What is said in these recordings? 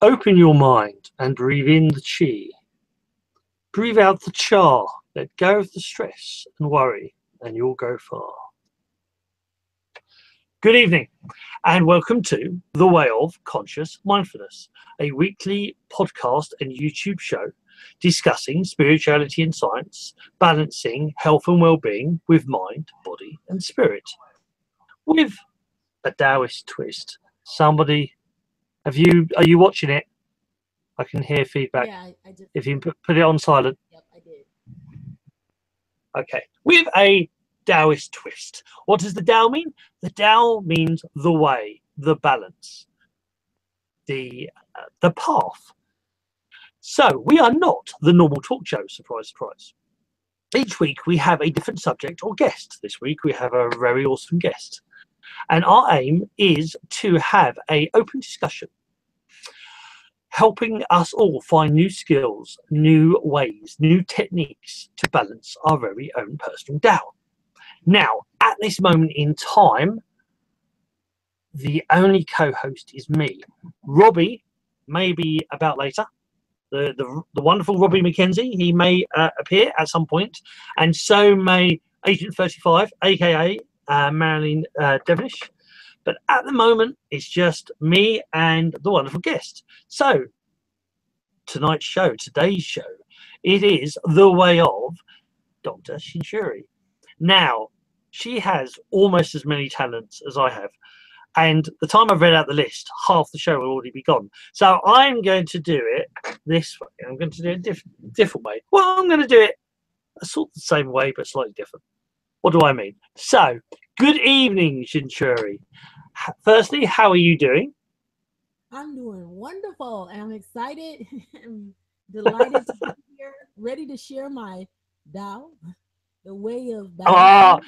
Open your mind and breathe in the chi. Breathe out the cha. Let go of the stress and worry, and you'll go far. Good evening, and welcome to The Way of Conscious Mindfulness, a weekly podcast and YouTube show discussing spirituality and science, balancing health and well-being with mind, body, and spirit, with a Daoist twist. Somebody, are you watching it? I can hear feedback. Yeah, I just. If you put it on silent. Yep, I did. Okay, with a Daoist twist. What does the Tao mean? The Tao means the way, the balance, the path. So we are not the normal talk show, surprise, surprise. Each week we have a different subject or guest. This week we have a very awesome guest. And our aim is to have an open discussion, helping us all find new skills, new ways, new techniques to balance our very own personal Tao. Now, at this moment in time, the only co-host is me. Robbie may be about later. The wonderful Robbie McKenzie, he may appear at some point, and so may Agent 35, aka Marilyn Devonish. But at the moment, it's just me and the wonderful guest. So, today's show, it is The Way of Dr. SHINSHUR. Now, she has almost as many talents as I have. And the time I've read out the list, half the show will already be gone. So I'm going to do it this way. I'm going to do it a different way. Well, I'm going to do it a sort of the same way, but slightly different. What do I mean? So, good evening, SHINSHUR. Firstly, how are you doing? I'm doing wonderful, and I'm excited and delighted to be here, ready to share my Tao, the way of balance.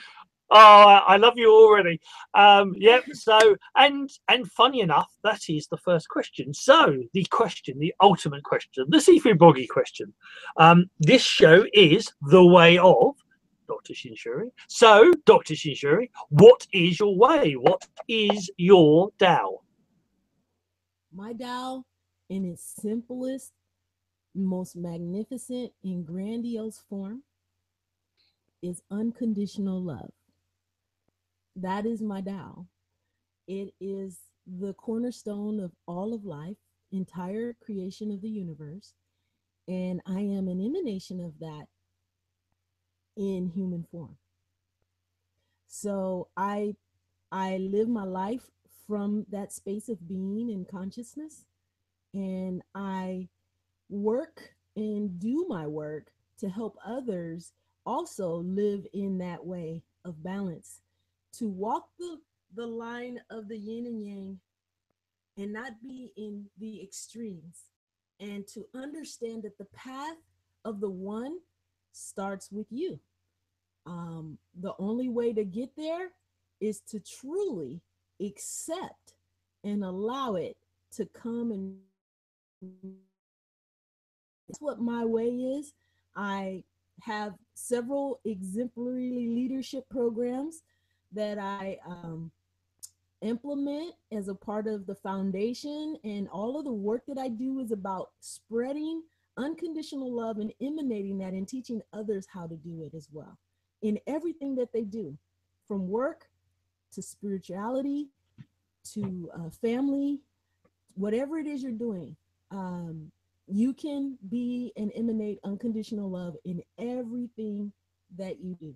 I love you already. Yep. So, and funny enough, that is the first question. So, the ultimate question, the SifuBoggie question. This show is The Way of Dr. SHINSHUR. So, Dr. SHINSHUR, what is your way? What is your Tao? My Tao, in its simplest, most magnificent, and grandiose form, is unconditional love. That is my Tao. It is the cornerstone of all of life, entire creation of the universe, and I am an emanation of that in human form. So I live my life from that space of being and consciousness, and I work and do my work to help others also live in that way of balance, to walk the line of the yin and yang and not be in the extremes, and to understand that the path of the one starts with you. The only way to get there is to truly accept and allow it to come, and that's what my way is. I have several exemplary leadership programs that I implement as a part of the foundation, and all of the work that I do is about spreading unconditional love and emanating that and teaching others how to do it as well in everything that they do, from work to spirituality to family, whatever it is you're doing. You can be and emanate unconditional love in everything that you do.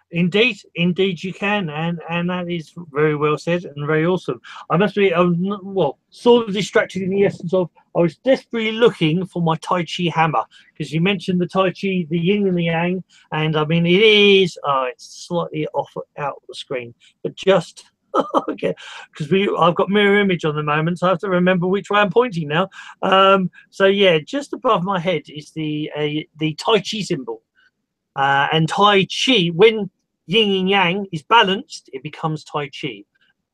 Indeed you can, and that is very well said and very awesome. I must be sort of distracted in the essence of I was desperately looking for my Tai Chi hammer, because you mentioned the Tai Chi, the yin and the yang, and I mean it is it's slightly off out of the screen, but just okay, because I've got mirror image on the moment, so I have to remember which way I'm pointing now. So yeah, just above my head is the Tai Chi symbol, and Tai Chi, when yin and yang is balanced, it becomes Tai Chi,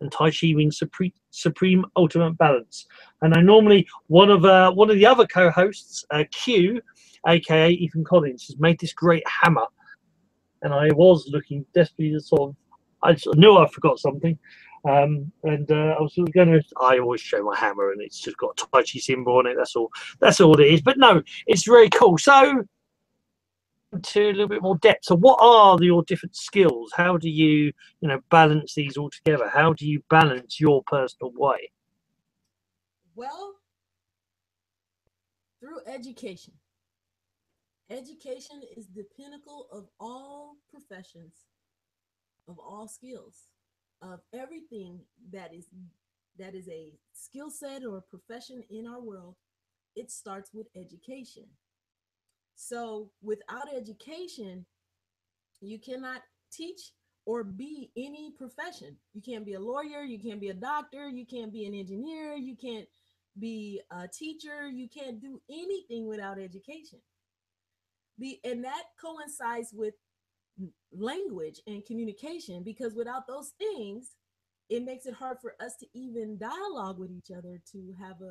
and Tai Chi means supreme ultimate balance. And I normally one of the other co-hosts, Q, aka Ethan Collins, has made this great hammer, and I was looking desperately to I knew I forgot something, And I was going to. I always show my hammer, and it's just got a Tai Chi symbol on it. That's all. That's all it is. But no, it's very cool. So, to a little bit more depth. So, what are your different skills? How do you, balance these all together? How do you balance your personal way? Well, through education. Education is the pinnacle of all professions, of all skills, of everything that is a skill set or a profession in our world. It starts with education. So without education, you cannot teach or be any profession. You can't be a lawyer, you can't be a doctor, you can't be an engineer, you can't be a teacher, you can't do anything without education. And that coincides with language and communication, because without those things, it makes it hard for us to even dialogue with each other, to have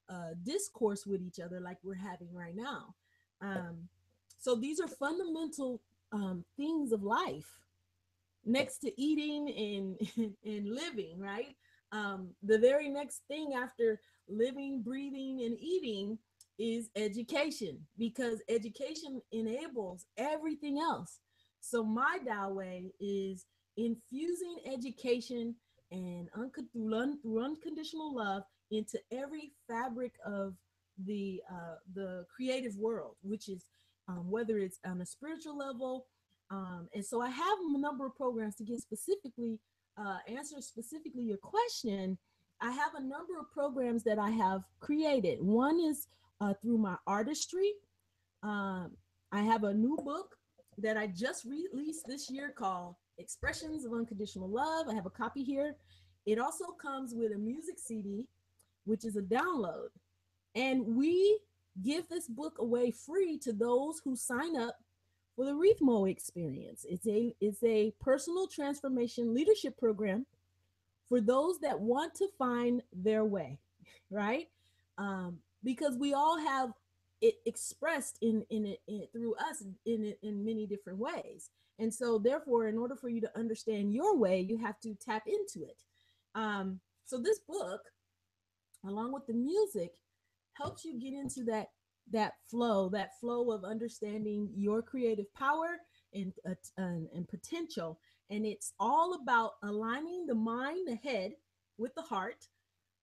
a discourse with each other like we're having right now. um, so these are fundamental things of life, next to eating and and living, right? The very next thing after living, breathing, and eating is education, because education enables everything else. So my Tao way is infusing education and through unconditional love into every fabric of the creative world, which is whether it's on a spiritual level. And so I have a number of programs to get specifically answer specifically your question. I have a number of programs that I have created. One is through my artistry. Um, I have a new book that I just released this year called Expressions of Unconditional Love. I have a copy here. It also comes with a music CD, which is a download. And we give this book away free to those who sign up for the Rhythmo experience. It's a personal transformation leadership program for those that want to find their way, right? Because we all have it expressed in through us in many different ways. And so therefore, in order for you to understand your way, you have to tap into it. So this book, along with the music, helps you get into that flow of understanding your creative power and potential. And it's all about aligning the mind, the head, with the heart.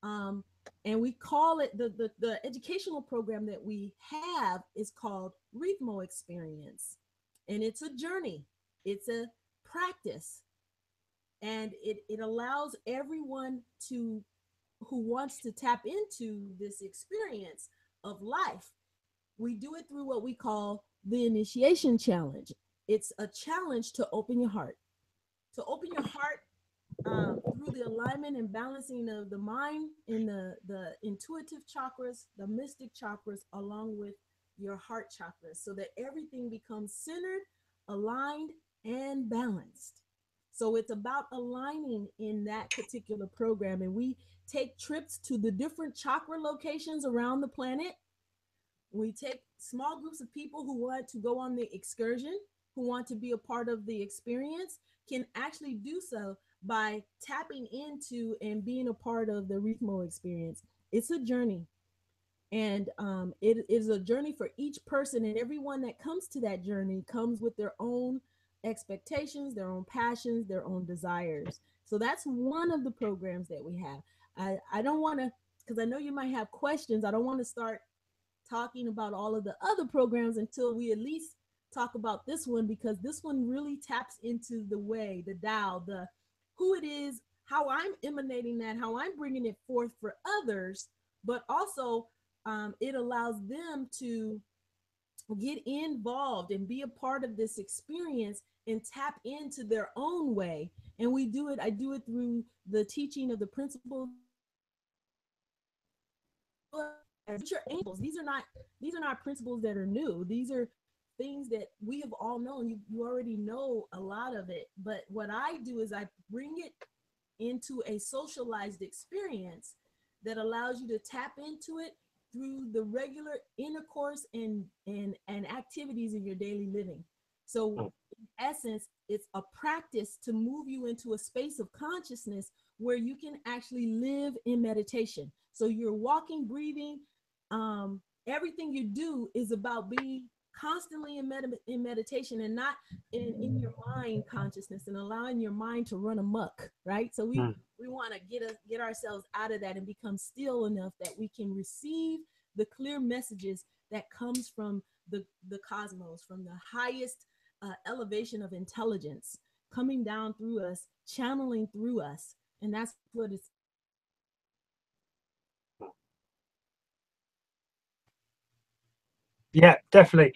um, and we call it the educational program that we have is called Rhythmo Experience. And it's a journey, it's a practice, and it allows everyone to who wants to tap into this experience of life. We do it through what we call the initiation challenge. It's a challenge to open your heart, to open your heart through the alignment and balancing of the mind and the intuitive chakras, the mystic chakras, along with your heart chakras, so that everything becomes centered, aligned, and balanced. So it's about aligning in that particular program. And we take trips to the different chakra locations around the planet. We take small groups of people who want to go on the excursion, who want to be a part of the experience, can actually do so by tapping into and being a part of the Rhythmo experience. It's a journey, and it is a journey for each person, and everyone that comes to that journey comes with their own expectations, their own passions, their own desires. So that's one of the programs that we have. I don't want to, because I know you might have questions. I don't want to start talking about all of the other programs until we at least talk about this one, because this one really taps into the way, the Tao, the who it is, how I'm emanating that, how I'm bringing it forth for others, but also it allows them to get involved and be a part of this experience and tap into their own way. And we do it, I do it through the teaching of the principles as future angels. These are not principles that are new. These are things that we have all known. You already know a lot of it. But what I do is I bring it into a socialized experience that allows you to tap into it through the regular intercourse and activities in your daily living. So in essence, it's a practice to move you into a space of consciousness where you can actually live in meditation. So you're walking, breathing, everything you do is about being constantly in meditation, and not in your mind consciousness, and allowing your mind to run amok, right? So mm, we want to get ourselves out of that and become still enough that we can receive the clear messages that comes from the cosmos, from the highest elevation of intelligence, coming down through us, channeling through us. And that's what it's. yeah, definitely.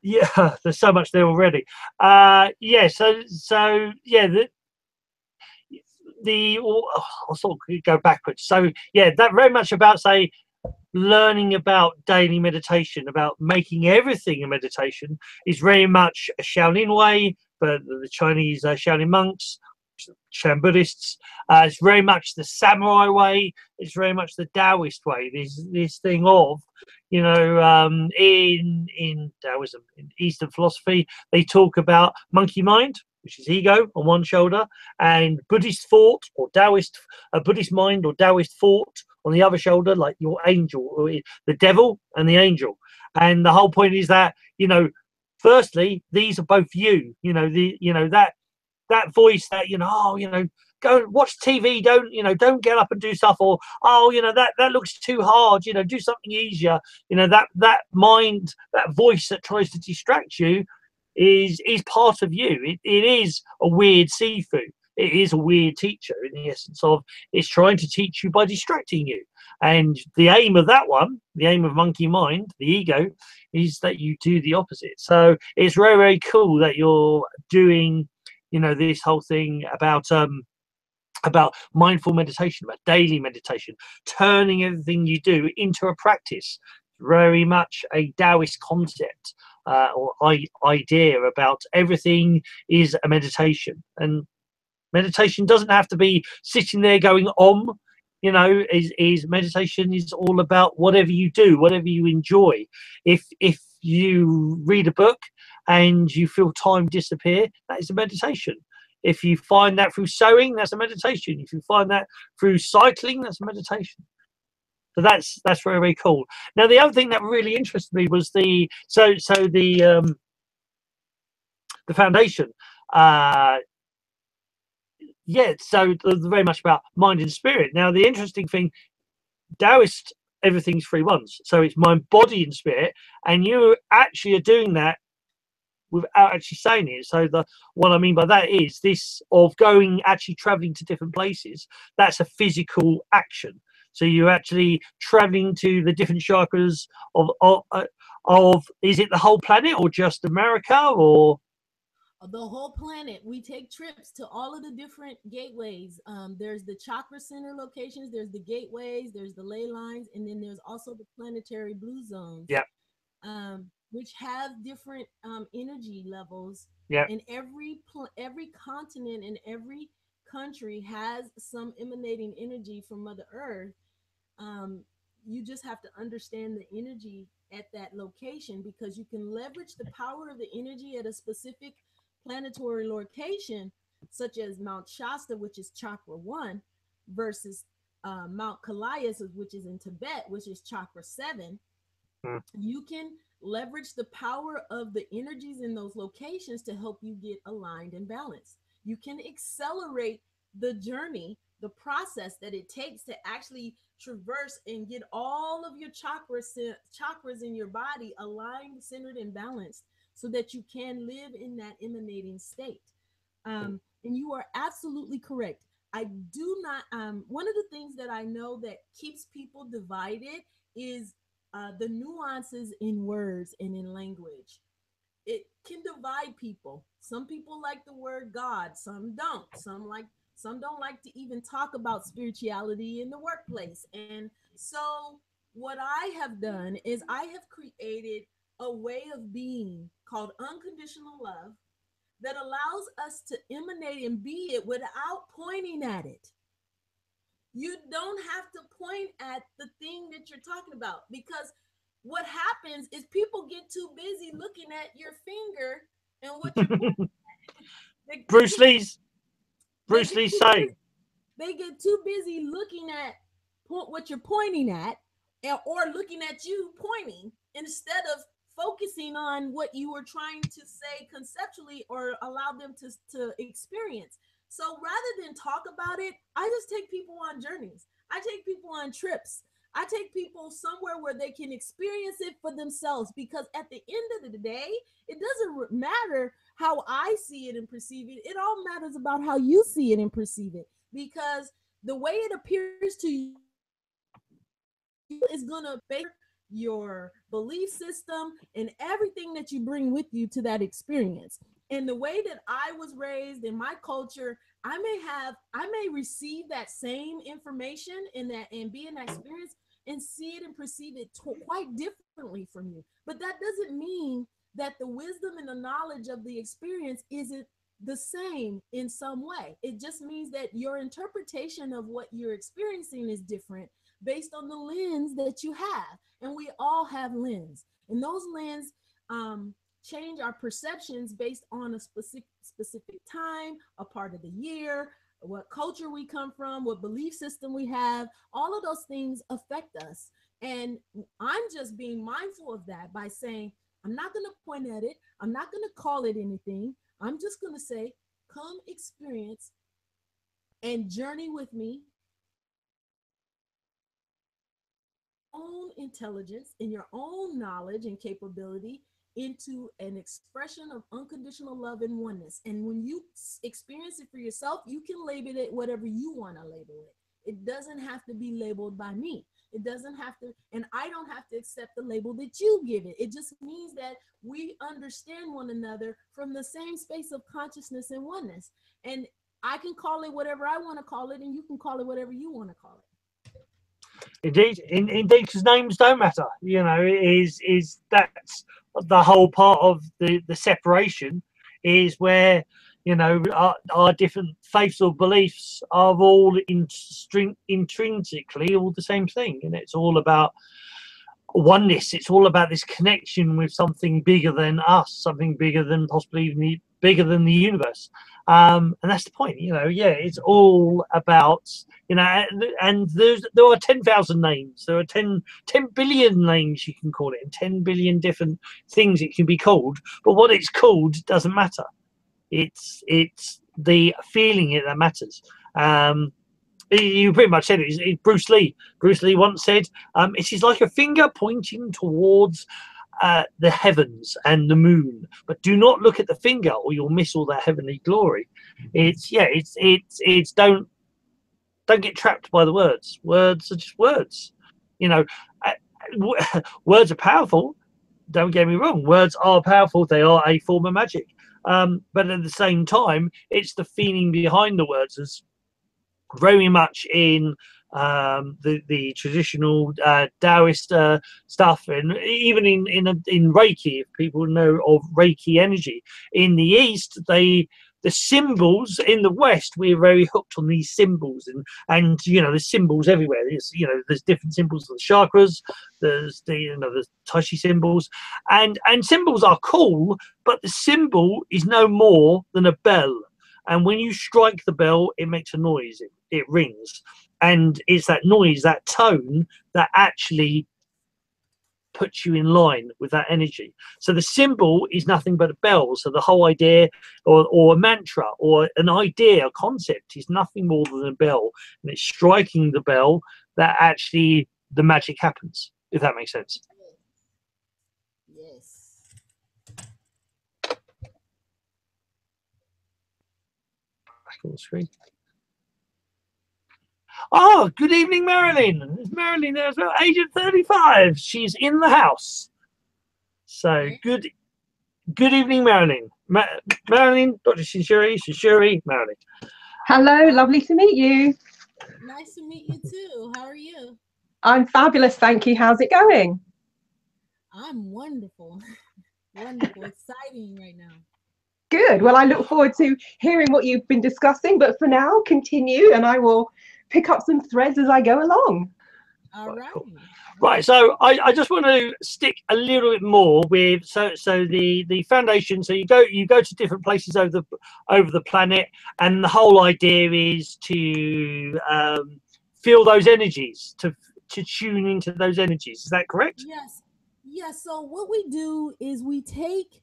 Yeah, there's so much there already. Yeah, so yeah, I'll sort of go backwards. So yeah, that very much about, say, learning about daily meditation, about making everything a meditation, is very much a Shaolin way for the Chinese Shaolin monks, Shan Buddhists. It's very much the samurai way. It's very much the Daoist way. This thing of, in Taoism, in Eastern philosophy, they talk about monkey mind, which is ego, on one shoulder, and Buddhist thought, or Taoist, Buddhist mind or Taoist thought on the other shoulder, like your angel, or the devil and the angel. And the whole point is that, firstly, these are both you. That voice that, go watch TV, don't get up and do stuff, or, that looks too hard, do something easier. That mind, that voice that tries to distract you is part of you. It is a weird Sifu. It is a weird teacher, in the essence of, it's trying to teach you by distracting you. And the aim of that one, the aim of monkey mind, the ego, is that you do the opposite. So it's very, very cool that you're doing, this whole thing about mindful meditation, about daily meditation, turning everything you do into a practice. Very much a Taoist concept, or idea about everything is a meditation. And meditation doesn't have to be sitting there going om. Is meditation is all about whatever you do, whatever you enjoy. If you read a book and you feel time disappear, that is a meditation. If you find that through sewing, that's a meditation. If you find that through cycling, that's a meditation. So that's very, very cool. Now, the other thing that really interested me was the foundation. Yeah, so very much about mind and spirit. Now, the interesting thing, Taoist, everything's three ones. So it's mind, body, and spirit, and you actually are doing that without actually saying it. So what I mean by that is this of going, actually traveling to different places. That's a physical action. So you're actually traveling to the different chakras of is it the whole planet or just America, or The whole planet. We take trips to all of the different gateways. There's the chakra center locations, there's the gateways, there's the ley lines, and then there's also the planetary blue zones, yeah, which have different energy levels. yeah, And every continent and every country has some emanating energy from Mother Earth. um, you just have to understand the energy at that location, because you can leverage the power of the energy at a specific planetary location, such as Mount Shasta, which is chakra 1, versus Mount Kalias, which is in Tibet, which is chakra 7. mm, You can leverage the power of the energies in those locations to help you get aligned and balanced. You can accelerate the journey, the process that it takes to actually traverse and get all of your chakras in your body aligned, centered, and balanced, so that you can live in that emanating state. And you are absolutely correct. I do not. One of the things that I know that keeps people divided is the nuances in words and in language. It can divide people. Some people like the word God, some don't. Some don't like to even talk about spirituality in the workplace. And so what I have done is I have created a way of being called unconditional love that allows us to emanate and be it without pointing at it. You don't have to point at the thing that you're talking about, because what happens is people get too busy looking at your finger and what you're pointing at. Bruce Lee's saying. They get too busy looking at what you're pointing at, or looking at you pointing, instead of focusing on what you were trying to say conceptually or allow them to experience. So rather than talk about it, I just take people on journeys. I take people on trips. I take people somewhere where they can experience it for themselves, because at the end of the day, it doesn't matter how I see it and perceive it. It all matters about how you see it and perceive it, because the way it appears to you is going to favor your belief system and everything that you bring with you to that experience. And the way that I was raised in my culture, I may receive that same information and be in that experience and see it and perceive it quite differently from you. But that doesn't mean that the wisdom and the knowledge of the experience isn't the same in some way. It just means that your interpretation of what you're experiencing is different based on the lens that you have. And we all have lens. And those lens change our perceptions based on a specific time, a part of the year, what culture we come from, what belief system we have. All of those things affect us. And I'm just being mindful of that by saying, I'm not going to point at it. I'm not going to call it anything. I'm just going to say, come experience and journey with me, own intelligence and your own knowledge and capability into an expression of unconditional love and oneness. And when you experience it for yourself, you can label it whatever you want to label it. It doesn't have to be labeled by me. It doesn't have to, and I don't have to accept the label that you give it. It just means that we understand one another from the same space of consciousness and oneness. And I can call it whatever I want to call it, and you can call it whatever you want to call it. Indeed, because names don't matter. You know, that's the whole part of the separation, is where, you know, our different faiths or beliefs are all intrinsically all the same thing, and it's all about oneness. It's all about this connection with something bigger than us, something bigger than possibly even bigger than the universe. And that's the point, you know. Yeah, it's all about, you know, and there are 10,000 names, there are 10 billion names you can call it, and 10 billion different things it can be called, but what it's called doesn't matter. It's the feeling it that matters. You pretty much said it. It's Bruce Lee. Bruce Lee once said, it is like a finger pointing towards the heavens and the moon, but do not look at the finger or you'll miss all that heavenly glory. It's don't get trapped by the words. Words are just words. You know, words are powerful. Don't get me wrong. Words are powerful. They are a form of magic. But at the same time, it's the feeling behind the words, as very much in the traditional Daoist stuff, and even in Reiki. If people know of Reiki energy in the East, the symbols in the West, we're very hooked on these symbols, and you know, there's symbols everywhere. There's different symbols for the chakras. There's the Tai Chi symbols, and symbols are cool, but the symbol is no more than a bell. And when you strike the bell, it makes a noise. It rings, and it's that noise, that tone, that actually puts you in line with that energy. So the symbol is nothing but a bell. So the whole idea, or a mantra, or an idea, a concept, is nothing more than a bell. And it's striking the bell that actually the magic happens, if that makes sense. Yes. Back on the screen. Oh, good evening, Marilyn. There's Marilyn there as well, Agent 35. She's in the house. So good evening, Marilyn. Marilyn, Dr. Shinshuri, Marilyn. Hello, lovely to meet you. Nice to meet you too. How are you? I'm fabulous, thank you. How's it going? I'm wonderful. Wonderful, exciting right now. Good. Well, I look forward to hearing what you've been discussing, but for now, continue, and I will pick up some threads as I go along. All right. Cool. Right, so I just want to stick a little bit more with so the foundation. So you go to different places over the planet, and the whole idea is to feel those energies, to tune into those energies. Is that correct? Yes. Yes. So what we do is we take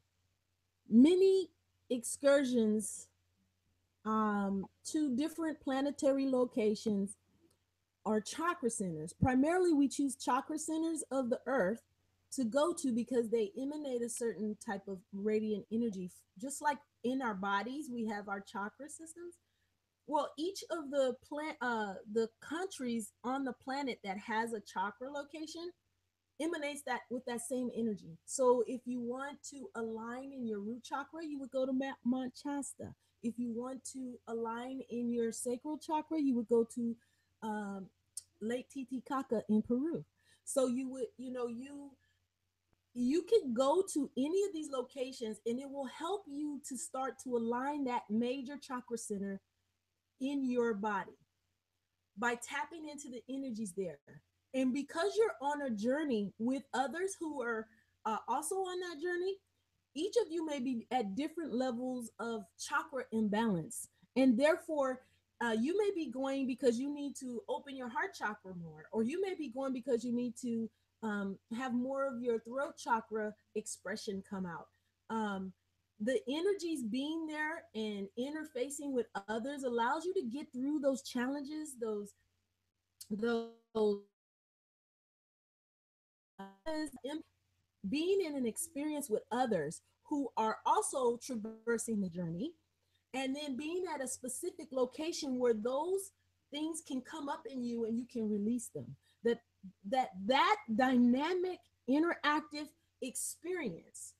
many excursions to different planetary locations or chakra centers. Primarily, we choose chakra centers of the earth to go to because they emanate a certain type of radiant energy. Just like in our bodies, we have our chakra systems. Well, each of the countries on the planet that has a chakra location emanates that with that same energy. So if you want to align in your root chakra, you would go to Mount Shasta. If you want to align in your sacral chakra, you would go to um, Lake Titicaca in Peru. So you would, you can go to any of these locations and it will help you to start to align that major chakra center in your body by tapping into the energies there. And because you're on a journey with others who are also on that journey, each of you may be at different levels of chakra imbalance. And therefore, you may be going because you need to open your heart chakra more, or you may be going because you need to have more of your throat chakra expression come out. The energies being there and interfacing with others allows you to get through those challenges, those being in an experience with others who are also traversing the journey, and then being at a specific location where those things can come up in you and you can release them. That dynamic interactive experience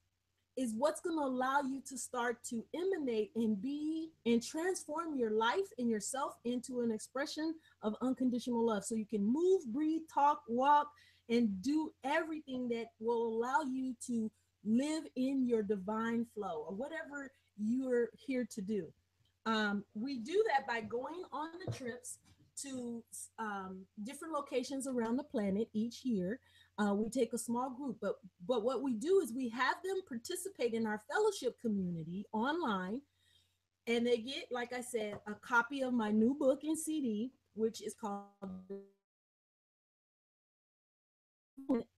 is what's going to allow you to start to emanate and be and transform your life and yourself into an expression of unconditional love. So you can move, breathe, talk, walk, and do everything that will allow you to live in your divine flow or whatever you're here to do. We do that by going on the trips to different locations around the planet each year. We take a small group, but what we do is we have them participate in our fellowship community online, and they get, like I said, a copy of my new book and CD, which is called.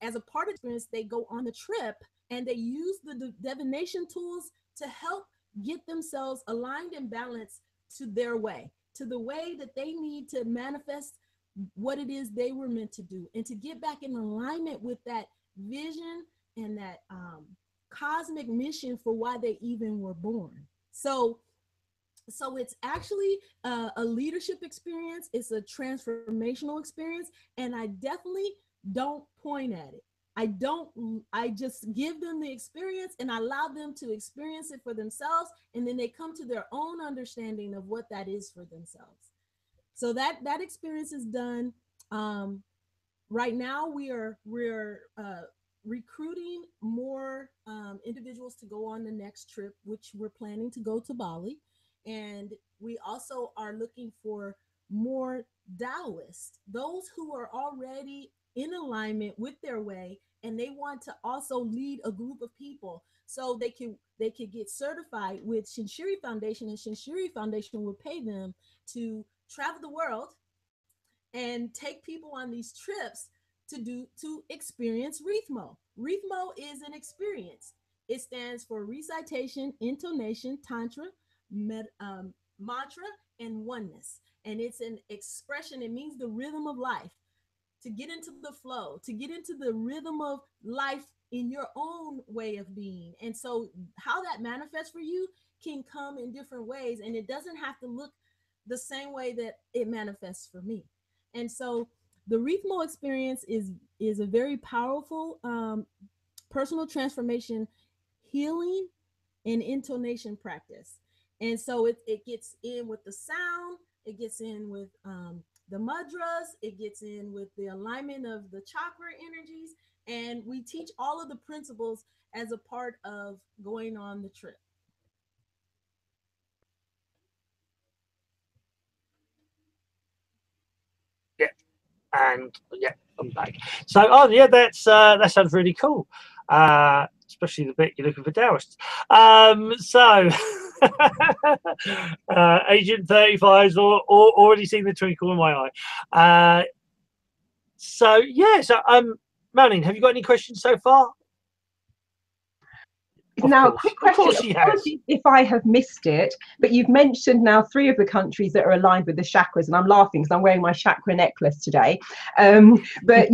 As a part of the experience, they go on the trip and they use the divination tools to help get themselves aligned and balanced to their way, to the way that they need to manifest what it is they were meant to do, and to get back in alignment with that vision and that cosmic mission for why they even were born. So it's actually a leadership experience. It's a transformational experience, and I definitely don't point at it. I just give them the experience and I allow them to experience it for themselves, and then they come to their own understanding of what that is for themselves. So that experience is done. Right now we're recruiting more individuals to go on the next trip, which we're planning to go to Bali. And we also are looking for more Daoists, those who are already in alignment with their way, and they want to also lead a group of people so they could get certified with SHINSHUR Foundation, and SHINSHUR Foundation will pay them to travel the world and take people on these trips to experience Rhythmo. Rhythmo is an experience. It stands for recitation, intonation, tantra, mantra, and oneness. And it's an expression. It means the rhythm of life. To get into the flow, to get into the rhythm of life in your own way of being. And so how that manifests for you can come in different ways, and it doesn't have to look the same way that it manifests for me. And so the Rhythmo experience is a very powerful personal transformation, healing, and intonation practice. And so it gets in with the sound, it gets in with the mudras, it gets in with the alignment of the chakra energies, and we teach all of the principles as a part of going on the trip. And yeah, I'm back. So, oh yeah, that sounds really cool. Especially the bit you're looking for Daoists. So, Agent 35's already seen the twinkle in my eye. So yeah, so Marilyn, have you got any questions so far? Now, quick question. Apologies if I have missed it, but you've mentioned now 3 of the countries that are aligned with the chakras, and I'm laughing because I'm wearing my chakra necklace today. But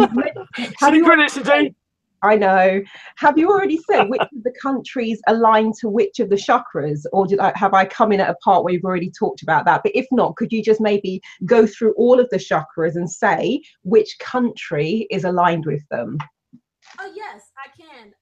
synchronicity. I know. Have you already said which of the countries align to which of the chakras, or have I come in at a part where you've already talked about that? But if not, could you just maybe go through all of the chakras and say which country is aligned with them? Oh yes, I can.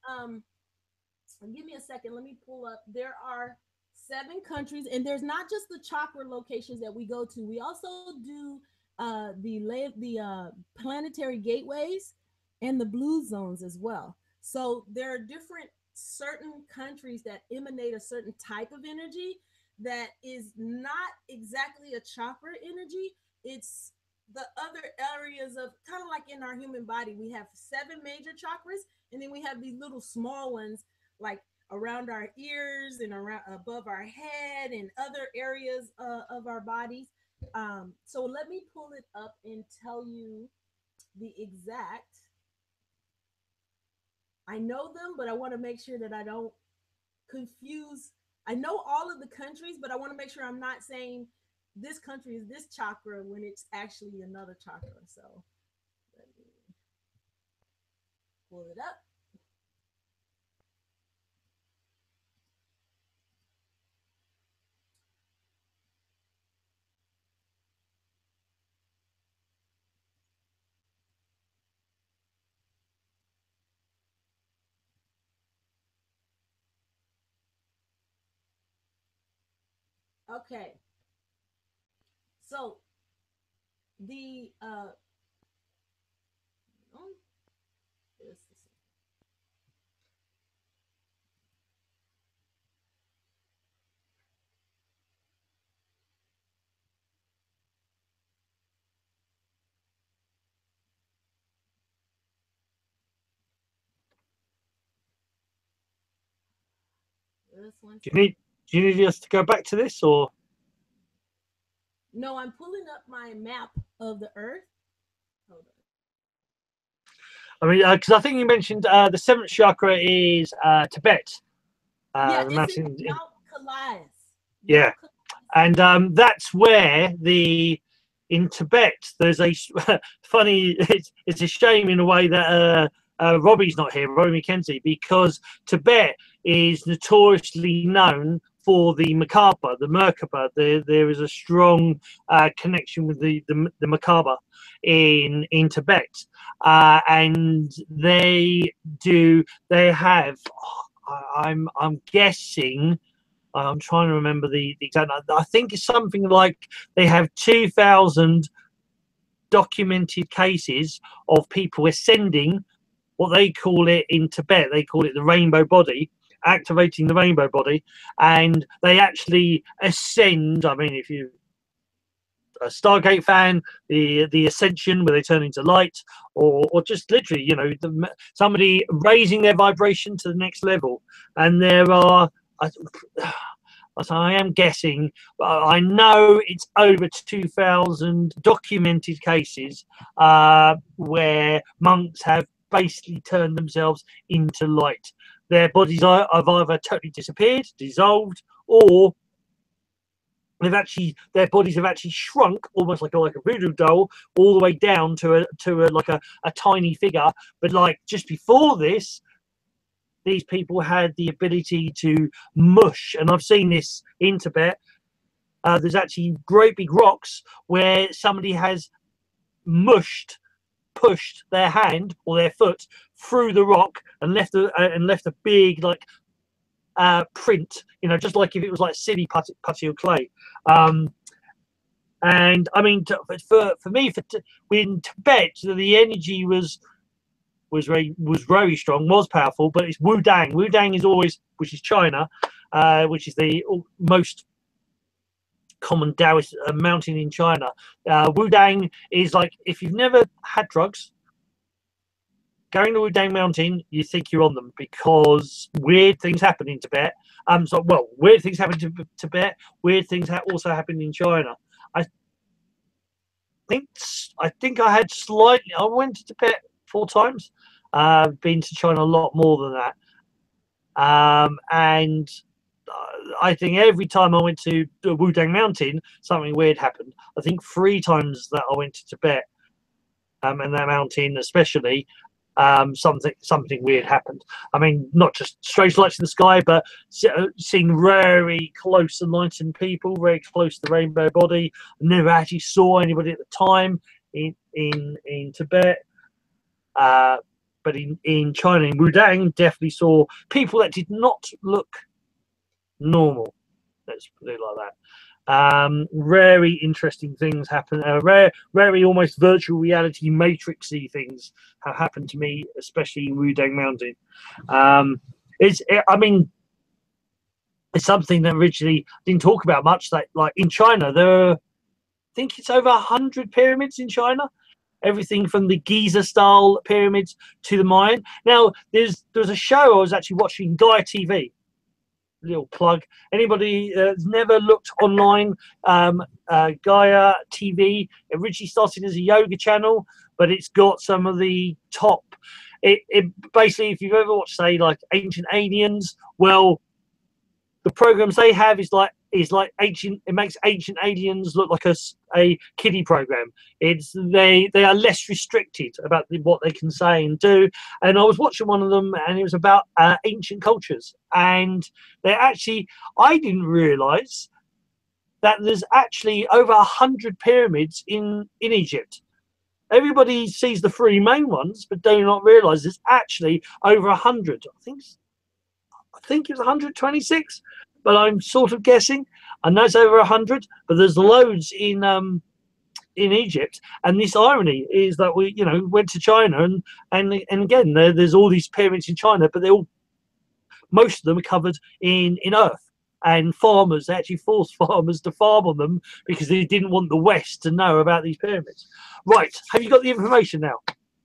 Give me a second. Let me pull up. There are 7 countries, and there's not just the chakra locations that we go to. We also do the planetary gateways and the blue zones as well. So there are different certain countries that emanate a certain type of energy that is not exactly a chakra energy. It's the other areas of, kind of like in our human body, we have 7 major chakras, and then we have these little small ones like around our ears and around above our head and other areas of our bodies. So let me pull it up and tell you the exact. I know them, but I want to make sure that I don't confuse. I know all of the countries, but I want to make sure I'm not saying this country is this chakra when it's actually another chakra. So let me pull it up. Okay. So the Do you need us to go back to this, or? No, I'm pulling up my map of the Earth. Hold on. I mean, because I think you mentioned the 7th chakra is Tibet. Yeah, it's in Mount Kailash. Yeah, and that's where in Tibet there's a funny. It's a shame in a way that Robbie's not here, Robbie McKenzie, because Tibet is notoriously known for the macabre, the Merkaba. There is a strong connection with the macabre in Tibet, and they have. I'm guessing. I'm trying to remember the exact. I think it's something like they have 2,000 documented cases of people ascending, what they call it in Tibet. They call it the rainbow body, activating the rainbow body, and they actually ascend. I mean, if you a Stargate fan, the ascension where they turn into light, or just literally, you know, somebody raising their vibration to the next level, and there are. I am guessing, but I know it's over 2,000 documented cases where monks have basically turned themselves into light. Their bodies have either totally disappeared, dissolved, or their bodies have actually shrunk almost like a voodoo doll all the way down to a tiny figure. But like just before this, these people had the ability to mush, and I've seen this in Tibet. There's actually great big rocks where somebody has pushed their hand or their foot through the rock and left a big print, you know, just like if it was like silly putty or clay. And I mean, for me, in Tibet, the energy was very strong, was powerful, but it's Wudang. Wudang is always, which is China, which is the most common Daoist mountain in China. Wudang is like, if you've never had drugs, going to Wudang Mountain, you think you're on them, because weird things happen in Tibet. Weird things happen to Tibet. Weird things also happen in China. I think I had slightly. I went to Tibet 4 times. Been to China a lot more than that. And I think every time I went to the Wudang Mountain, something weird happened. I think 3 times that I went to Tibet, and that mountain especially, something weird happened. I mean, not just strange lights in the sky, but seeing very close enlightened people, very close to the rainbow body. I never actually saw anybody at the time in Tibet. But in China, in Wudang, definitely saw people that did not look normal. Let's put it like that. Very interesting things happen. Very almost virtual reality matrixy things have happened to me, especially in Wudang Mountain. It's something that originally didn't talk about much. That, like, in China, I think it's over 100 pyramids in China. Everything from the Giza style pyramids to the Mayan. Now, there's a show I was actually watching, Gaia TV. Little plug. Anybody that's never looked online, Gaia TV originally started as a yoga channel, but it's got some of the top. It basically, if you've ever watched, say, like Ancient Aliens, well, the programs they have is like ancient. It makes Ancient Aliens look like a kiddie program. They are less restricted about what they can say and do. And I was watching one of them, and it was about ancient cultures. And I didn't realize that there's actually over 100 pyramids in Egypt. Everybody sees the 3 main ones, but do not realize there's actually over 100. I think it was 126, but I'm sort of guessing. I know it's over 100, but there's loads in Egypt. And this irony is that we, went to China, and again, there's all these pyramids in China, but most of them are covered in earth. And farmers actually forced farmers to farm on them because they didn't want the West to know about these pyramids. Right, have you got the information now?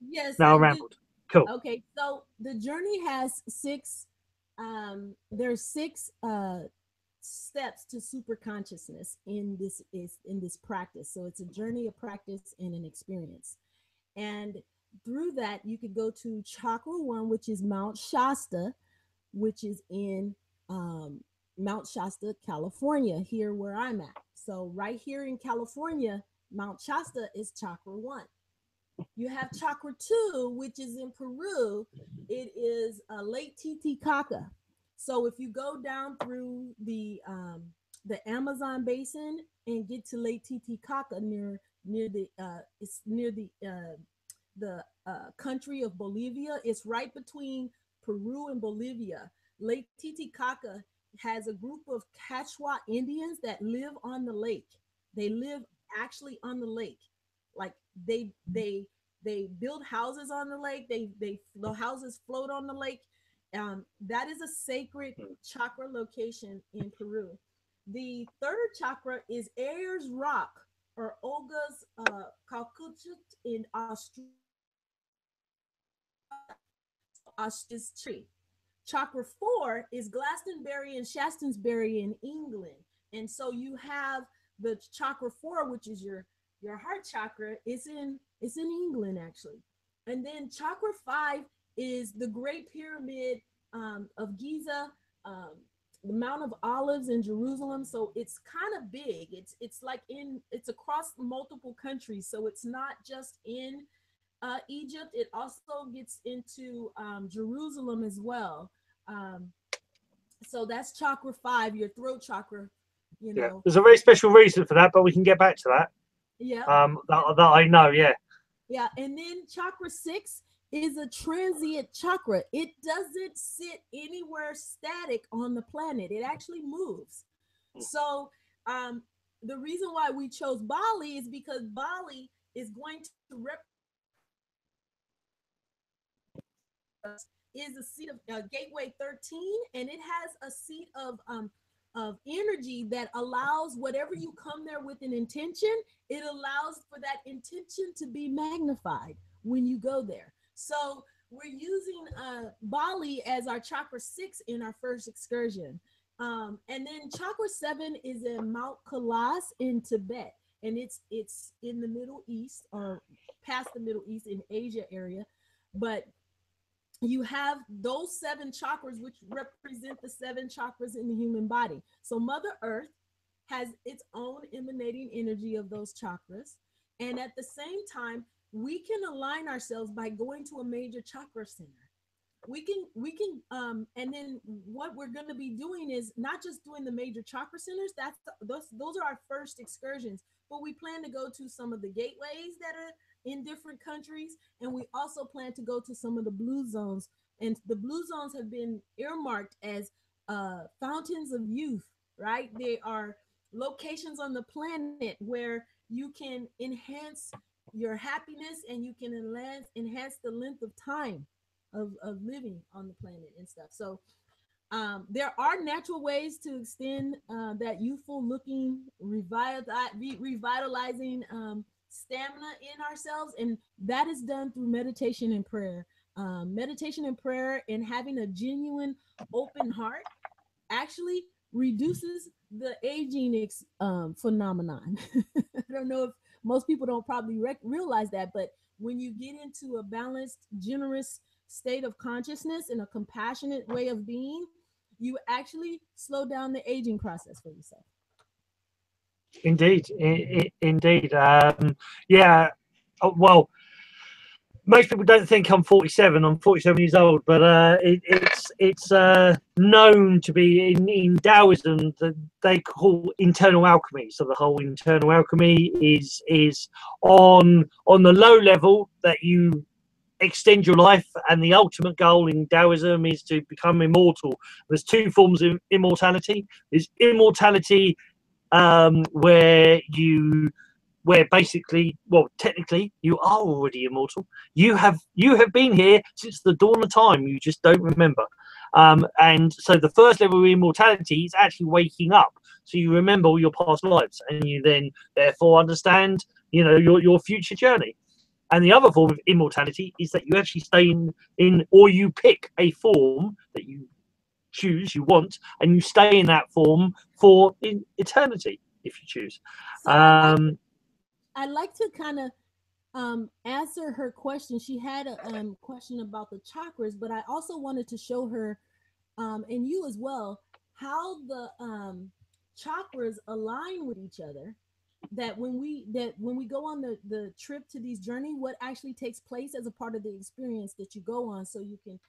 Yes. Now I rambled. Cool. Okay, so the journey has 6. There's 6 steps to super consciousness in this practice. So it's a journey, a practice, and an experience. And through that, you could go to chakra 1, which is Mount Shasta, which is in Mount Shasta, California, here where I'm at. So right here in California, Mount Shasta is chakra 1. You have chakra 2, which is in Peru. It is Lake Titicaca. So if you go down through the Amazon basin and get to Lake Titicaca near the country of Bolivia, it's right between Peru and Bolivia. Lake Titicaca has a group of Quechua Indians that live on the lake. They live actually on the lake. Like they build houses on the lake. The houses float on the lake. That is a sacred chakra location in Peru. The 3rd chakra is Ayers Rock, or Olga's Calcuchut in Australia. Is tree. Chakra 4 is Glastonbury and Shaftesbury in England. And so you have the chakra 4, which is your heart chakra, is in England actually. And then chakra 5 is the Great Pyramid of Giza, the Mount of Olives in Jerusalem. So it's kind of big. It's across multiple countries. So it's not just in Egypt. It also gets into Jerusalem as well. So that's chakra 5, your throat chakra. Yeah, there's a very special reason for that, but we can get back to that. Yeah. That I know. Yeah. Yeah, and then chakra 6 is a transient chakra. It doesn't sit anywhere static on the planet. It actually moves. So the reason why we chose Bali is because Bali is going to is a seat of Gateway 13, and it has a seat of of energy that allows whatever you come there with an intention, it allows for that intention to be magnified when you go there. So we're using Bali as our chakra 6 in our first excursion. And then chakra 7 is in Mount Kailas in Tibet. And it's in the Middle East, or past the Middle East, in Asia area. But you have those 7 chakras, which represent the 7 chakras in the human body. So Mother Earth has its own emanating energy of those chakras. And at the same time, we can align ourselves by going to a major chakra center. We can and then what we're going to be doing is not just doing the major chakra centers. Those are our first excursions, but we plan to go to some of the gateways that are in different countries, and we also plan to go to some of the blue zones. And the blue zones have been earmarked as fountains of youth, right? They are locations on the planet where you can enhance your happiness, and you can enhance the length of time of living on the planet and stuff. So there are natural ways to extend that youthful looking, revitalizing stamina in ourselves, and that is done through meditation and prayer. Meditation and prayer and having a genuine open heart actually reduces the aging phenomenon. I don't know if most people don't probably realize that, but when you get into a balanced, generous state of consciousness and a compassionate way of being, you actually slow down the aging process for yourself. Indeed, indeed. Yeah. Well, most people don't think I'm 47. I'm 47 years old, but it's known to be in Daoism that they call internal alchemy. So the whole internal alchemy is on the low level, that you extend your life, and the ultimate goal in Taoism is to become immortal. There's 2 forms of immortality. There's immortality where basically, well, technically you are already immortal. You have been here since the dawn of time, you just don't remember. And so the first level of immortality is actually waking up, so you remember all your past lives, and you then therefore understand, your future journey. And the other form of immortality is that you actually stay in or you pick a form that you choose, you want, and you stay in that form for eternity if you choose. So I'd like to kind of answer her question. She had a question about the chakras, but I also wanted to show her, and you as well, how the chakras align with each other. That when we go on the trip to these journey, what actually takes place as a part of the experience that you go on, so you can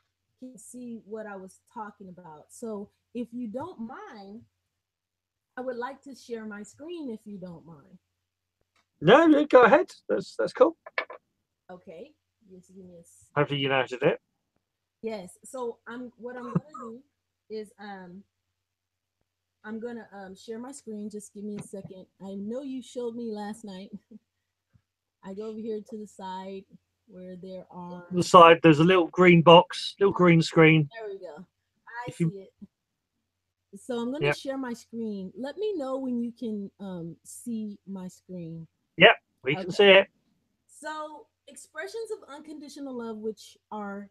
see what I was talking about. So if you don't mind, I would like to share my screen, if you don't mind. No, go ahead. That's cool. Okay. Just give me hopefully you know how to do it. Yes. So what I'm gonna do is I'm gonna share my screen. Just give me a second. I know you showed me last night. I go over here to the side where there are the side. There's a little green box, little green screen. There we go. I see it. So I'm gonna share my screen. Let me know when you can see my screen. Yep, we can see it. So expressions of unconditional love, which are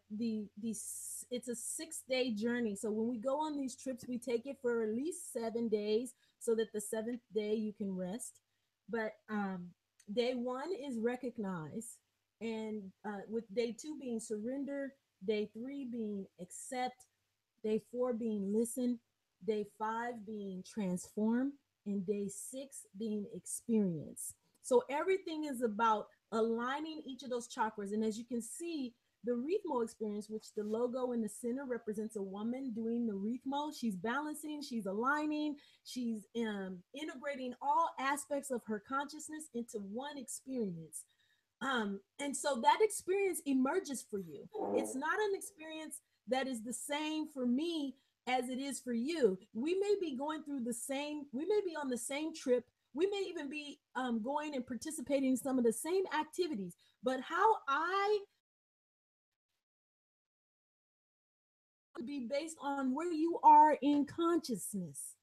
it's a 6-day journey. So when we go on these trips, we take it for at least 7 days, so that the 7th day you can rest. But day 1 is recognize, and with day 2 being surrender, day 3 being accept, day 4 being listen, day 5 being transform, and day 6 being experience. So everything is about aligning each of those chakras. And as you can see, the Rhythmo experience, which the logo in the center represents a woman doing the Rhythmo. She's balancing, she's aligning, she's integrating all aspects of her consciousness into one experience. And so that experience emerges for you. It's not an experience that is the same for me as it is for you. We may be going through we may be on the same trip. We may even be going and participating in some of the same activities, but how I be based on where you are in consciousness.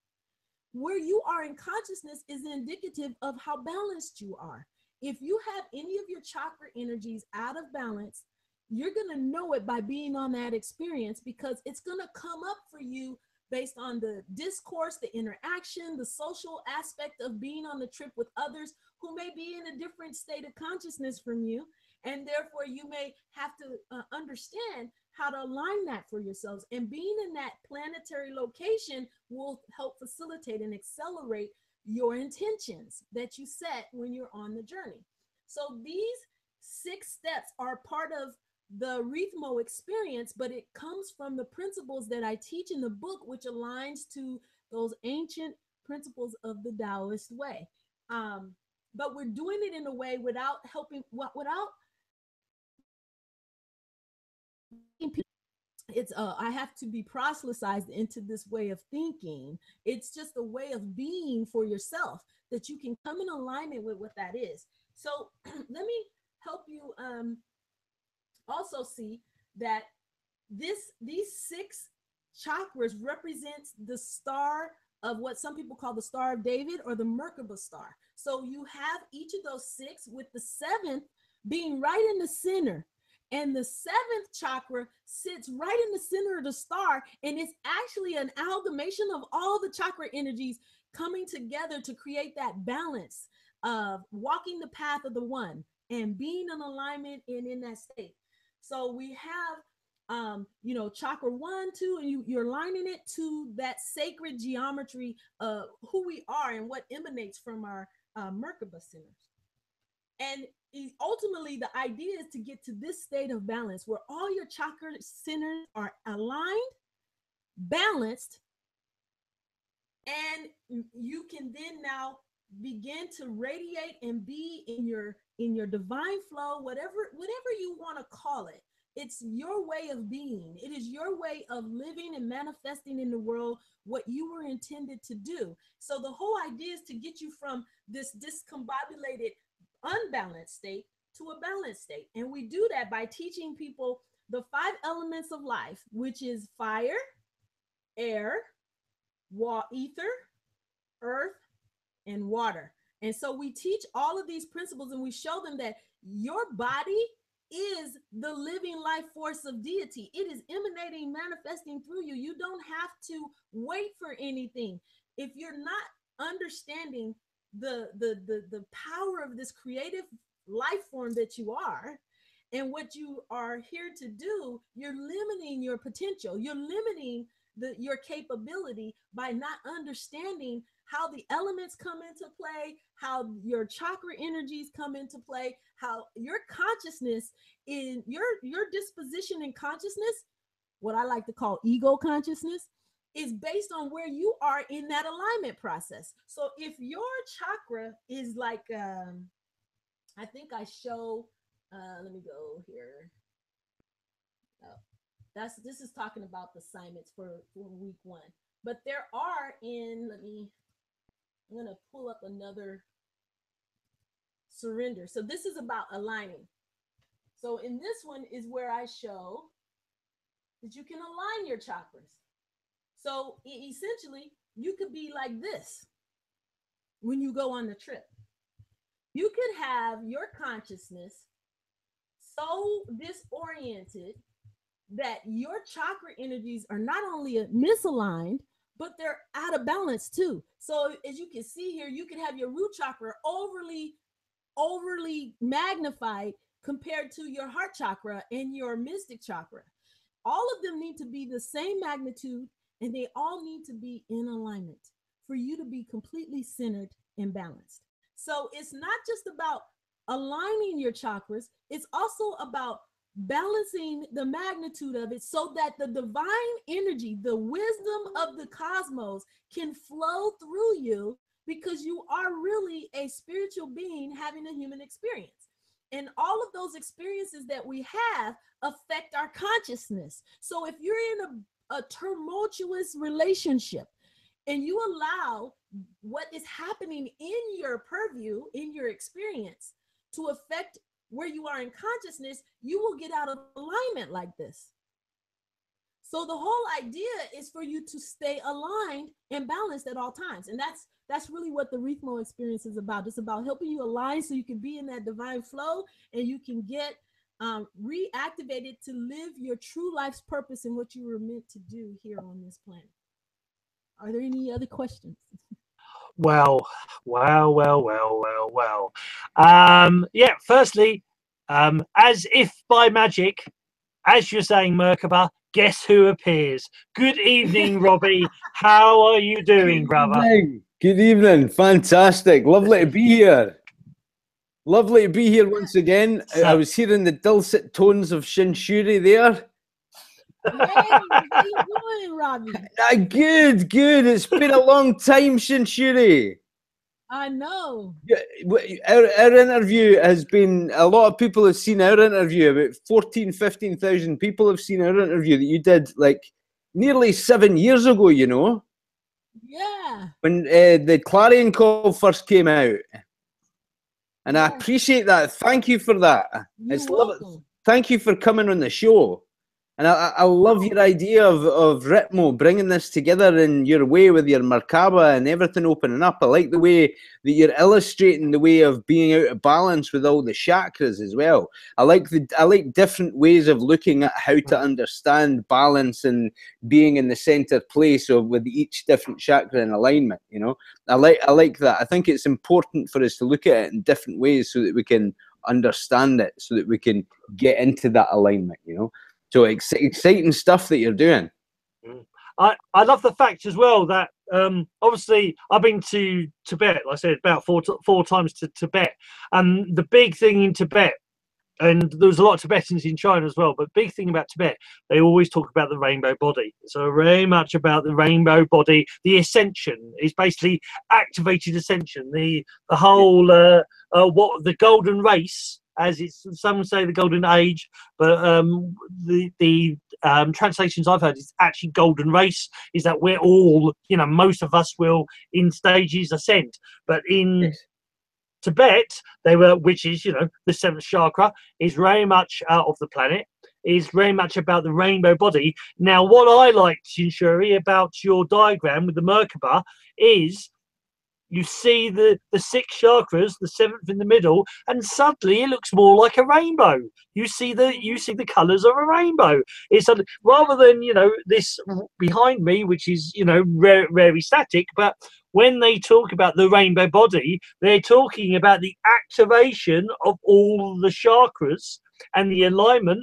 where you are in consciousness is indicative of how balanced you are. If you have any of your chakra energies out of balance, you're going to know it by being on that experience, because it's going to come up for you based on the discourse, the interaction, the social aspect of being on the trip with others who may be in a different state of consciousness from you. And therefore, you may have to understand how to align that for yourselves. And being in that planetary location will help facilitate and accelerate your intentions that you set when you're on the journey. So these 6 steps are part of the Rhythmo experience, but it comes from the principles that I teach in the book, which aligns to those ancient principles of the Daoist way. But we're doing it in a way without it's I have to be proselytized into this way of thinking. It's just a way of being for yourself that you can come in alignment with what that is. So let me help you also see that these 6 chakras represents the star of what some people call the Star of David or the Merkaba star. So you have each of those 6 with the 7th being right in the center. And the 7th chakra sits right in the center of the star. And it's actually an amalgamation of all the chakra energies coming together to create that balance of walking the path of the one and being in alignment and in that state. So we have, chakra 1, 2, and you're lining it to that sacred geometry of who we are and what emanates from our Merkaba centers. And ultimately, the idea is to get to this state of balance where all your chakra centers are aligned, balanced, and you can then now begin to radiate and be in your divine flow, whatever you want to call it. It's your way of being. It is your way of living and manifesting in the world what you were intended to do. So the whole idea is to get you from this discombobulated, unbalanced state to a balanced state. And we do that by teaching people the 5 elements of life, which is fire, air, ether, earth, and water. And so we teach all of these principles, and we show them that your body is the living life force of deity. It is emanating, manifesting through you. You don't have to wait for anything. If you're not understanding the power of this creative life form that you are and what you are here to do, you're limiting your potential. You're limiting your capability by not understanding how the elements come into play, how your chakra energies come into play, how your consciousness in your disposition in consciousness, what I like to call ego consciousness, is based on where you are in that alignment process. So if your chakra is like, I think I show, let me go here. Oh, this is talking about the assignments for week 1. But there are I'm going to pull up another surrender. So this is about aligning. So in this one is where I show that you can align your chakras. So essentially, you could be like this when you go on the trip. You could have your consciousness so disoriented that your chakra energies are not only misaligned, but they're out of balance too. So as you can see here, you can have your root chakra overly magnified compared to your heart chakra and your mystic chakra. All of them need to be the same magnitude, and they all need to be in alignment for you to be completely centered and balanced. So it's not just about aligning your chakras, it's also about balancing the magnitude of it so that the divine energy, the wisdom of the cosmos can flow through you, because you are really a spiritual being having a human experience. And all of those experiences that we have affect our consciousness. So if you're in a tumultuous relationship and you allow what is happening in your purview, in your experience, to affect where you are in consciousness, you will get out of alignment like this. So the whole idea is for you to stay aligned and balanced at all times. And that's really what the Rhythmo experience is about. It's about helping you align so you can be in that divine flow and you can get reactivated to live your true life's purpose and what you were meant to do here on this planet. Are there any other questions? Well. Yeah, firstly, as if by magic, as you're saying, Merkaba, guess who appears? Good evening, Robbie. How are you doing, brother? Good evening. Fantastic. Lovely to be here. Lovely to be here once again. I was hearing the dulcet tones of SHINSHUR there. Hey, how you doing, Robbie? Good. It's been a long time, SHINSHUR. I know. Yeah, our interview has been, a lot of people have seen our interview. About 15,000 people have seen our interview that you did like nearly 7 years ago, you know. Yeah. When the Clarion Call first came out. And I appreciate that. Thank you for that. You're welcome. Thank you for coming on the show. And I love your idea of Rhythmo, bringing this together in your way with your Merkaba and everything opening up. I like the way that you're illustrating the way of being out of balance with all the chakras as well. I like different ways of looking at how to understand balance and being in the center place of with each different chakra in alignment. You know, I like that. I think it's important for us to look at it in different ways so that we can understand it, so that we can get into that alignment. You know. So exciting stuff that you're doing. I love the fact as well that obviously I've been to Tibet, like I said, about four times to Tibet. And the big thing in Tibet, and there's a lot of Tibetans in China as well, but big thing about Tibet, they always talk about the rainbow body. So very much about the rainbow body, the ascension is basically activated ascension, the whole what the golden race, as it's, some say the golden age, but the translations I've heard is actually golden race, is that we're all, you know, most of us will in stages ascend. But in Tibet, they were, which is, you know, the seventh chakra, is very much out of the planet, is very much about the rainbow body. Now, what I liked, SHINSHUR, about your diagram with the Merkaba is you see the six chakras, the seventh in the middle, and suddenly it looks more like a rainbow. You see the colours of a rainbow. It's rather than, you know, this behind me, which is, you know, very static. But when they talk about the rainbow body, they're talking about the activation of all the chakras and the alignment,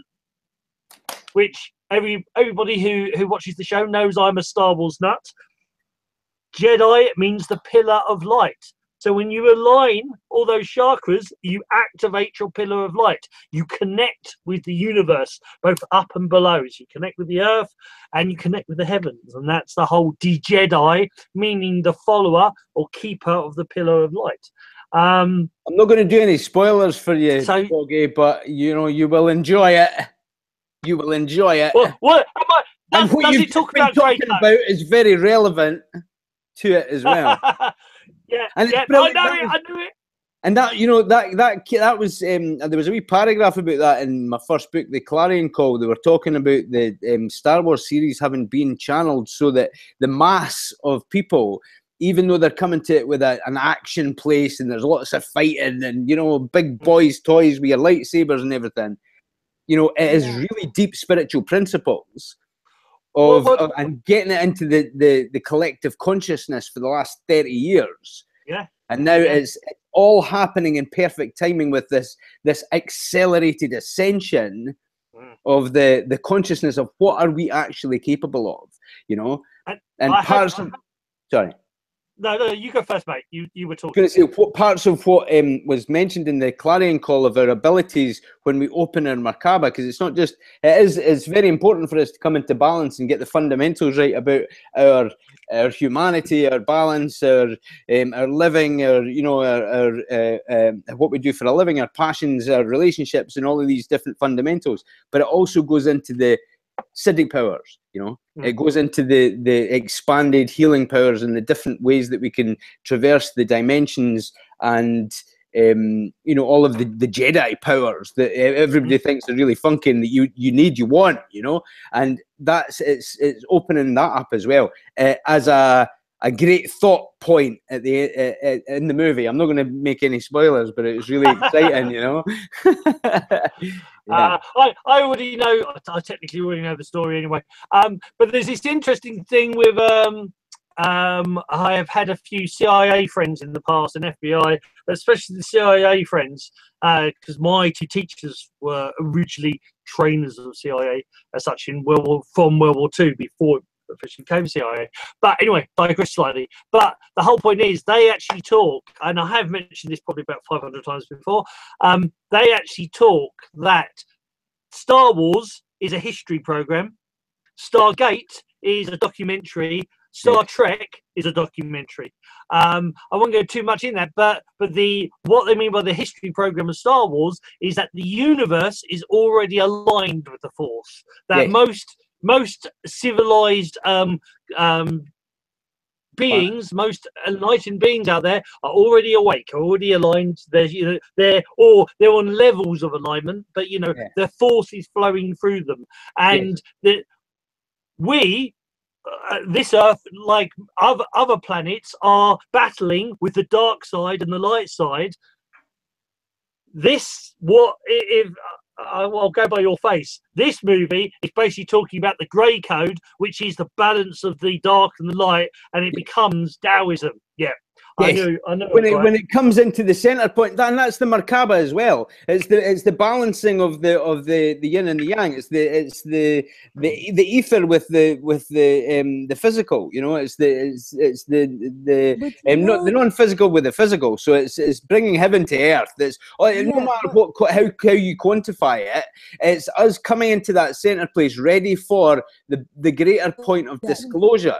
which everybody who watches the show knows I'm a Star Wars nut. Jedi means the pillar of light. So when you align all those chakras, you activate your pillar of light. You connect with the universe, both up and below. So you connect with the earth and you connect with the heavens. And that's the whole Jedi, meaning the follower or keeper of the pillar of light. I'm not going to do any spoilers for you, Boggie, but you know, you will enjoy it. You will enjoy it. What you've been talking about is very relevant to it as well. I knew it. And that, you know, that was there was a wee paragraph about that in my first book, The Clarion Call. They were talking about the Star Wars series having been channeled so that the mass of people, even though they're coming to it with an action place and there's lots of fighting and, you know, big boys' toys with your lightsabers and everything, you know, it is really deep spiritual principles and getting it into the collective consciousness for the last 30 years. Yeah. And now it's all happening in perfect timing with this accelerated ascension of the consciousness of what are we actually capable of, you know? Sorry. No, you go first, mate. You were talking. I was going to say, what parts of what was mentioned in the Clarion Call of our abilities when we open our Merkaba, because it's not just, it's very important for us to come into balance and get the fundamentals right about our humanity, our balance, our living, our, you know, our what we do for a living, our passions, our relationships, and all of these different fundamentals. But it also goes into the Siddhi powers, you know. It goes into the expanded healing powers and the different ways that we can traverse the dimensions and all of the Jedi powers that everybody thinks are really funky and that you want, and it's opening that up as well as a great thought point at in the movie. I'm not going to make any spoilers, but it was really exciting, Yeah. I already know. I technically already know the story anyway. But there's this interesting thing with I have had a few CIA friends in the past and FBI, but especially the CIA friends, because my two teachers were originally trainers of CIA as such from World War II before it officially became CIA. But anyway, digress slightly. But the whole point is they actually talk, and I have mentioned this probably about 500 times before. They actually talk that Star Wars is a history program, Stargate is a documentary, Star Trek is a documentary. I won't go too much in that, but what they mean by the history program of Star Wars is that the universe is already aligned with the Force. That most civilized beings, most enlightened beings out there are already awake, are already aligned. They're on levels of alignment, but their force is flowing through them, and this Earth, like other planets, are battling with the dark side and the light side. I'll go by your face. This movie is basically talking about the grey code, which is the balance of the dark and the light, and it becomes Taoism. Yeah. Yes. I know. When it comes into the center point, and that's the Merkaba as well. It's the balancing of the yin and the yang. It's the ether with the physical. It's the non-physical with the physical. So it's bringing heaven to earth. No matter how you quantify it, it's us coming into that center place, ready for the greater point of disclosure.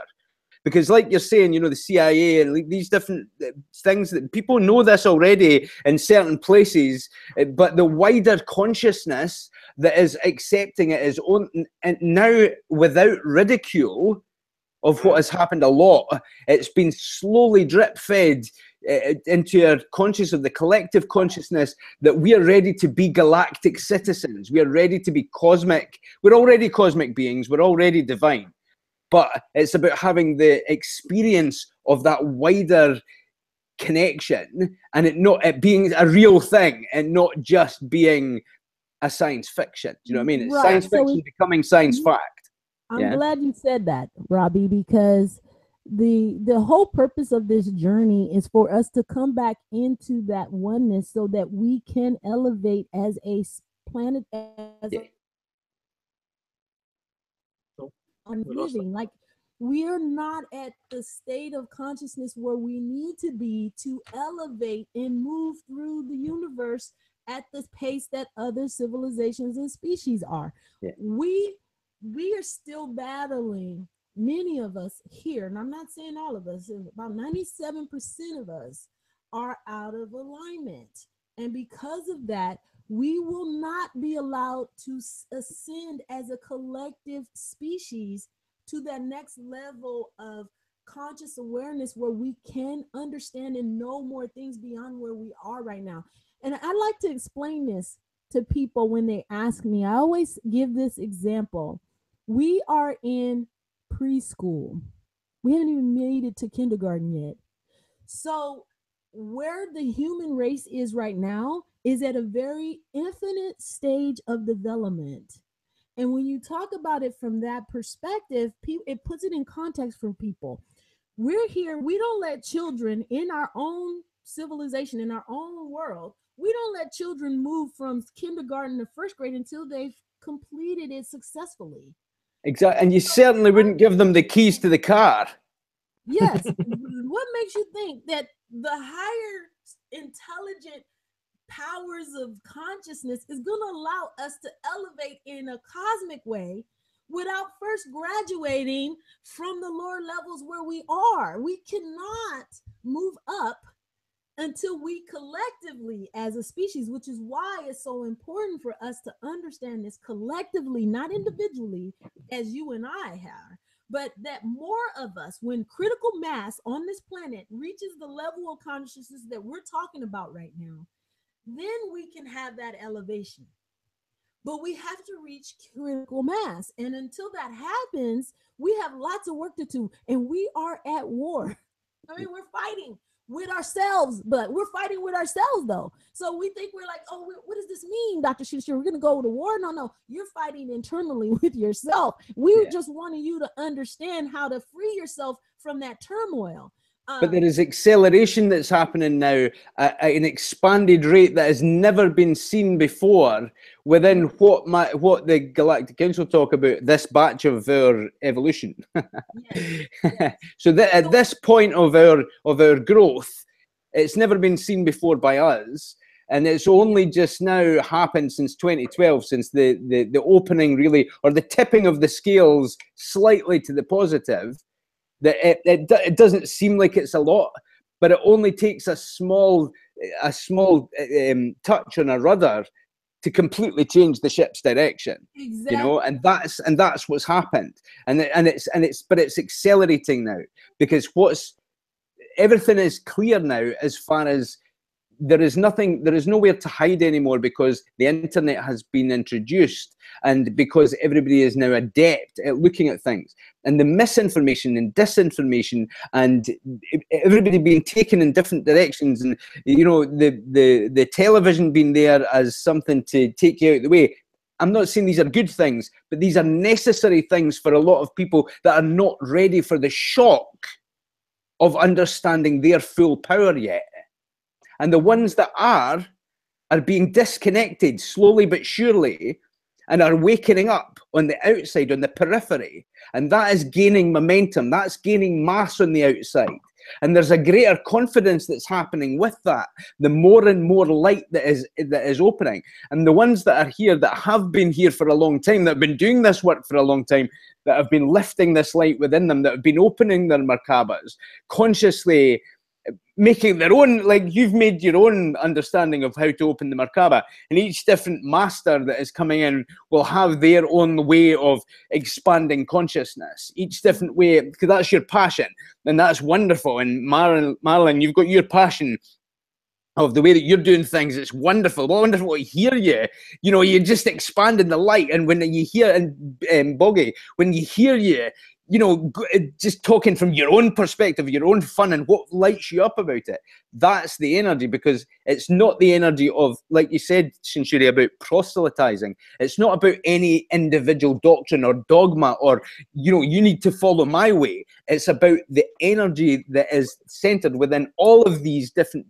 Because like you're saying, the CIA and these different things, that people know this already in certain places, but the wider consciousness that is accepting it is on, and now without ridicule of what has happened a lot, it's been slowly drip fed into our conscious of the collective consciousness that we are ready to be galactic citizens. We are ready to be cosmic. We're already cosmic beings. We're already divine. But it's about having the experience of that wider connection, and it being a real thing and not just being a science fiction. Do you know what I mean? It's science fiction becoming science fact. I'm glad you said that, Robbie, because the whole purpose of this journey is for us to come back into that oneness so that we can elevate as a planet, living. Like, we're not at the state of consciousness where we need to be to elevate and move through the universe at the pace that other civilizations and species are. We are still battling, many of us here, and I'm not saying all of us, about 97% of us are out of alignment, and because of that, we will not be allowed to ascend as a collective species to that next level of conscious awareness where we can understand and know more things beyond where we are right now. And I like to explain this to people when they ask me. I always give this example. We are in preschool. We haven't even made it to kindergarten yet. So where the human race is right now is at a very infinite stage of development. And when you talk about it from that perspective, it puts it in context for people. We're here, we don't let children in our own civilization, in our own world, we don't let children move from kindergarten to first grade until they've completed it successfully. Exactly. And you certainly wouldn't give them the keys to the car. Yes. What makes you think that the higher intelligent powers of consciousness is going to allow us to elevate in a cosmic way without first graduating from the lower levels where we are? We cannot move up until we collectively as a species, which is why it's so important for us to understand this collectively, not individually as you and I have, but that more of us, when critical mass on this planet reaches the level of consciousness that we're talking about right now, then we can have that elevation. But we have to reach critical mass. And until that happens, we have lots of work to do. And we are at war. I mean, we're fighting with ourselves, but we're fighting with ourselves, though. So we think we're like, oh, what does this mean, Dr. SHINSHUR? We're going to go to war? No. You're fighting internally with yourself. We just wanted you to understand how to free yourself from that turmoil. But there is acceleration that's happening now at an expanded rate that has never been seen before within what the Galactic Council talk about, this batch of our evolution. Yes. So at this point of our growth, it's never been seen before by us. And it's only just now happened since 2012, since the opening really, or the tipping of the scales slightly to the positive. That it doesn't seem like it's a lot, but it only takes a small touch on a rudder to completely change the ship's direction. Exactly. You know, and that's what's happened, and it's accelerating now, because everything is clear now as far as there is nowhere to hide anymore, because the internet has been introduced and because everybody is now adept at looking at things, and the misinformation and disinformation and everybody being taken in different directions, and you know, the television being there as something to take you out of the way. I'm not saying these are good things, but these are necessary things for a lot of people that are not ready for the shock of understanding their full power yet. And the ones that are being disconnected slowly but surely, and are waking up on the outside, on the periphery. And that is gaining momentum. That's gaining mass on the outside. And there's a greater confidence that's happening with that. The more and more light that is opening. And the ones that are here, that have been here for a long time, that have been doing this work for a long time, that have been lifting this light within them, that have been opening their Merkabas, consciously making their own, like you've made your own understanding of how to open the Merkaba, and each different master that is coming in will have their own way of expanding consciousness, each different way, because that's your passion, and that's wonderful. And Marilyn, you've got your passion of the way that you're doing things. It's wonderful. Wonderful to hear you. You know, you're just expanding the light, and when you hear, and Boggie, when you hear you know, just talking from your own perspective, your own fun, and what lights you up about it, that's the energy, because it's not the energy of, like you said, SHINSHUR, about proselytizing. It's not about any individual doctrine or dogma or, you know, you need to follow my way. It's about the energy that is centered within all of these different,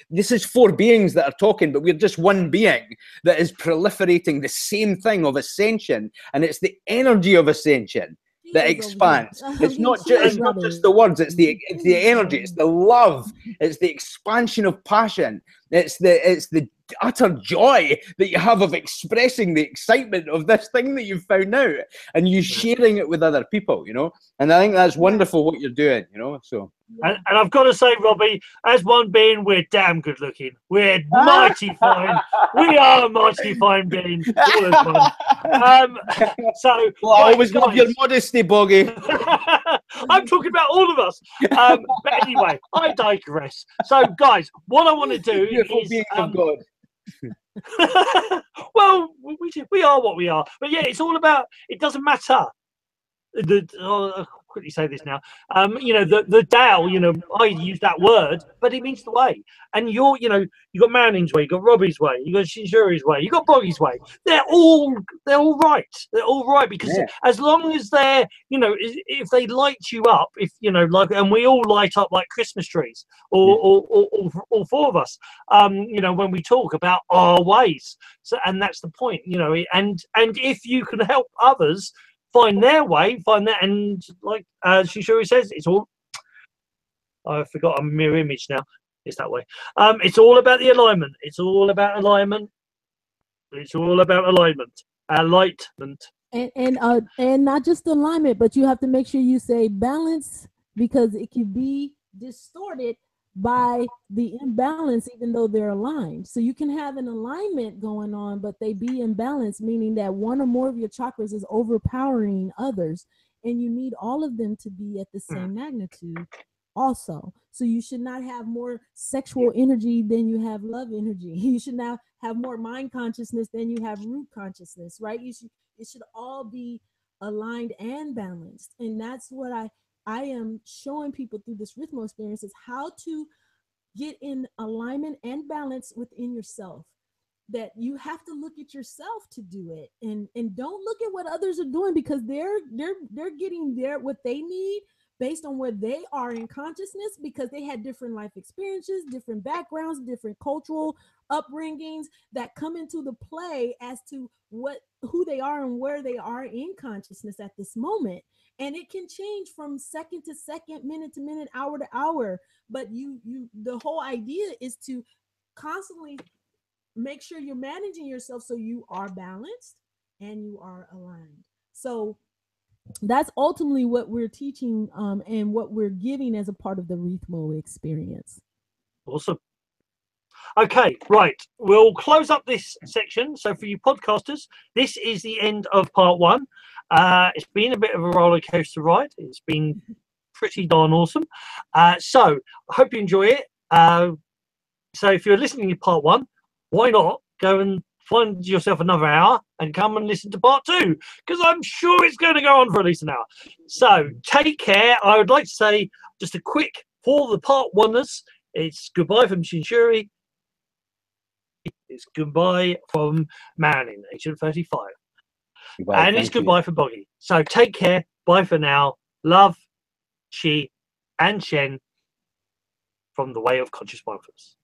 this is 4 beings that are talking, but we're just one being that is proliferating the same thing of ascension, and it's the energy of ascension that expands. It's not just the words, it's the energy, it's the love, it's the expansion of passion, it's the utter joy that you have of expressing the excitement of this thing that you've found out, and you sharing it with other people, you know. And I think that's wonderful what you're doing, you know. So and I've got to say, Robbie, as one being, we're damn good looking. We're mighty fine. We are mighty fine beings. All as one. So, well, I always love your modesty, Boggie. I'm talking about all of us. But anyway, I digress. So, guys, what I want to do is, beings of God. well, we are what we are. But yeah, it's all about. It doesn't matter. I'll quickly say this now. You know, the Tao, you know, I use that word, but it means the way. And you know, you got Marilyn's way, you got Robbie's way, you got SHINSHUR's way, you got Boggie's way. They're all right. They're all right, because as long as they're, you know, if they light you up, if you know, like, and we all light up like Christmas trees, or all 4 of us, you know, when we talk about our ways. So, and that's the point, you know. And if you can help others find their way, find that, and like SHINSHUR says, it's all. I forgot a mirror image now. It's that way. It's all about the alignment. It's all about alignment. It's all about alignment. Enlightenment. And not just alignment, but you have to make sure you say balance, because it can be distorted by the imbalance, even though they're aligned. So you can have an alignment going on, but they be imbalanced, meaning that one or more of your chakras is overpowering others. and you need all of them to be at the same magnitude also. So you should not have more sexual energy than you have love energy. You should now have more mind consciousness than you have root consciousness, right? It should all be aligned and balanced. And that's what I am showing people through this rhythm experience, is how to get in alignment and balance within yourself. That you have to look at yourself to do it, and don't look at what others are doing, because they're getting what they need based on where they are in consciousness, because they had different life experiences, different backgrounds, different cultural upbringings that come into the play as to who they are and where they are in consciousness at this moment. And it can change from second to second, minute to minute, hour to hour. But the whole idea is to constantly make sure you're managing yourself so you are balanced and you are aligned. So that's ultimately what we're teaching and what we're giving as a part of the Rhythmo experience. Awesome. Okay, right. We'll close up this section. So for you podcasters, this is the end of part one. It's been a bit of a roller coaster ride. It's been pretty darn awesome. So I hope you enjoy it. So if you're listening to part one, why not go and find yourself another hour and come and listen to part two, because I'm sure it's going to go on for at least an hour. So take care. I would like to say just a quick, for the part oners, it's goodbye from SHINSHUR. It's goodbye from Marilyn, Agent 35. Goodbye, and it's goodbye for Boggie. So take care. Bye for now. Love, Chi, and Shen from the Way of Conscious Mindfulness.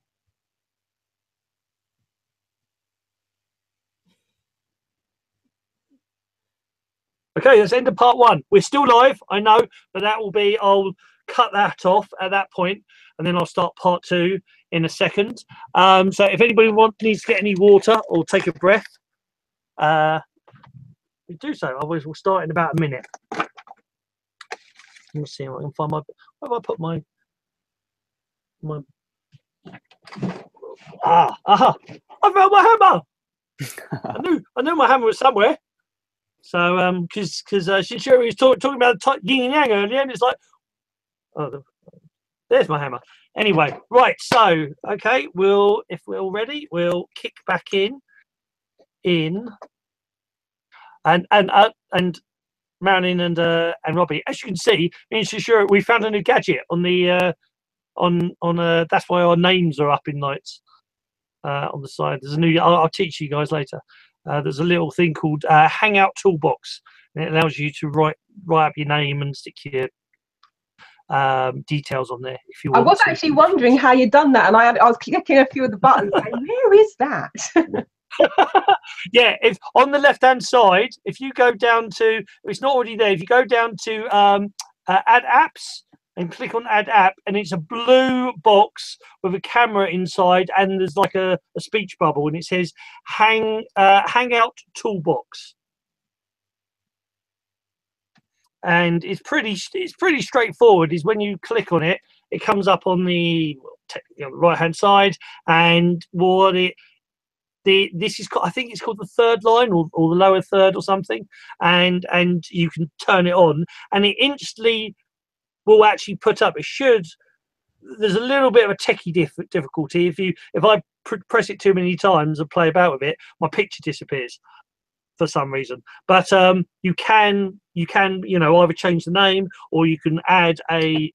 Okay, that's the end of part one. We're still live, I know, but that will be, I'll cut that off at that point, and then I'll start part two in a second. So if anybody needs to get any water or take a breath, we do so. Otherwise, we'll start in about a minute. Let me see if I can find where have I put my I found my hammer. I knew my hammer was somewhere. So because SHINSHUR was talking about yin and yang earlier, and it's like, oh, there's my hammer. Anyway, right. So okay, if we're all ready, we'll kick back in, and Marilyn and Robbie. As you can see, me and SHINSHUR, we found a new gadget on the that's why our names are up in lights on the side. There's a new. I'll teach you guys later. There's a little thing called Hangout Toolbox, and it allows you to write up your name and stick your details on there if you want. I was actually wondering how you'd done that, and I was clicking a few of the buttons. Like, where is that? Yeah, if on the left hand side, if you go down to, if it's not already there, if you go down to add apps and click on add app, and it's a blue box with a camera inside, and there's like a speech bubble, and it says Hangout Toolbox. And it's pretty straightforward. Is when you click on it, it comes up on the right hand side, and what this is called, I think it's called the third line or the lower third or something, and you can turn it on, and it instantly will actually put up. It should. There's a little bit of a techie difficulty if I press it too many times and play about with it, my picture disappears for some reason. But you can either change the name, or you can add a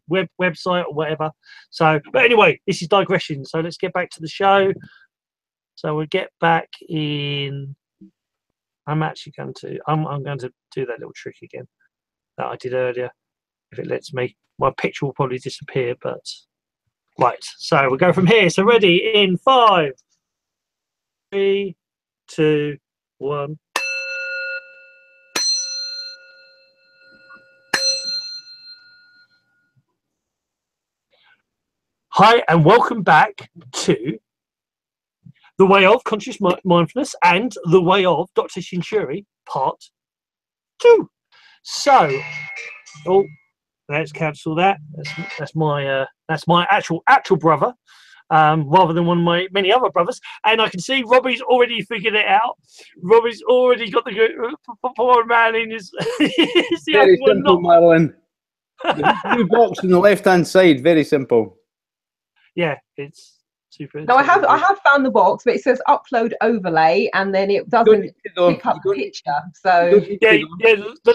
website or whatever. So, but anyway, this is digression. So let's get back to the show. So we'll get back in. I'm going to do that little trick again that I did earlier. If it lets me, my picture will probably disappear, but right. So we'll go from here. So ready in 5, 3, 2, 1. Hi, and welcome back to The Way of Conscious Mindfulness and The Way of Dr. SHINSHUR, Part 2. So, let's cancel that. That's my actual brother. rather than one of my many other brothers. And I can see Robbie's already figured it out. Robbie's already got the poor man in his. Is the Very other one simple, not? Marlon. The blue box on the left-hand side, very simple. Yeah, it's super. No, I have found the box, but it says upload overlay, and then it doesn't pick up the picture. So yeah, the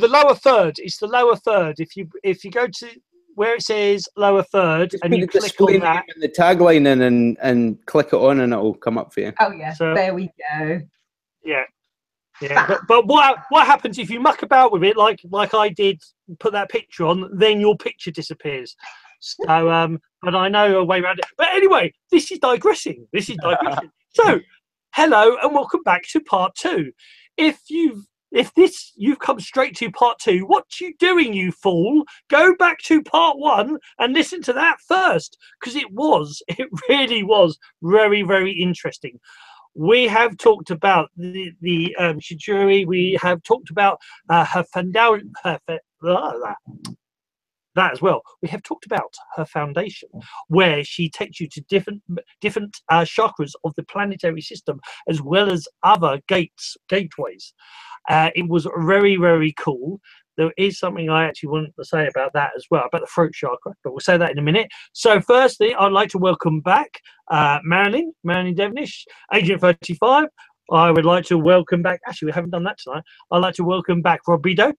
lower third. It's the lower third. If you go to where it says lower third just and you click on that, and the tagline in and click it on, and it'll come up for you. Oh yeah, so, there we go. Yeah. Yeah, but what happens if you muck about with it like I did, put that picture on, then your picture disappears. So but I know a way around it. But anyway, this is digressing. So hello and welcome back to part 2. If you've come straight to part 2, what you doing, you fool? Go back to part 1 and listen to that first, because it really was very, very interesting. We have talked about the Shijuri. We have talked about her foundation. That as well. We have talked about her foundation, where she takes you to different chakras of the planetary system, as well as other gateways. It was very, very cool. There is something I actually want to say about that as well, about the throat chakra, but we'll say that in a minute. So firstly, I'd like to welcome back Marilyn Devonish, Agent 35. I would like to welcome back, actually we haven't done that tonight, I'd like to welcome back Robido.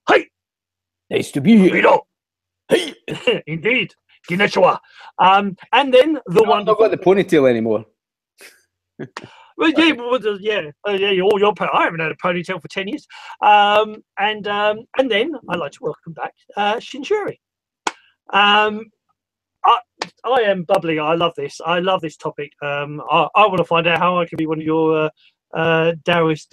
Hey! Nice to be here. Robido! Hey! Indeed. Konnichiwa. And then the one. I've not got the ponytail anymore. Well, yeah, I haven't had a ponytail for 10 years. And then I'd like to welcome back SHINSHUR. I am bubbly. I love this. I love this topic. I want to find out how I can be one of your Daoist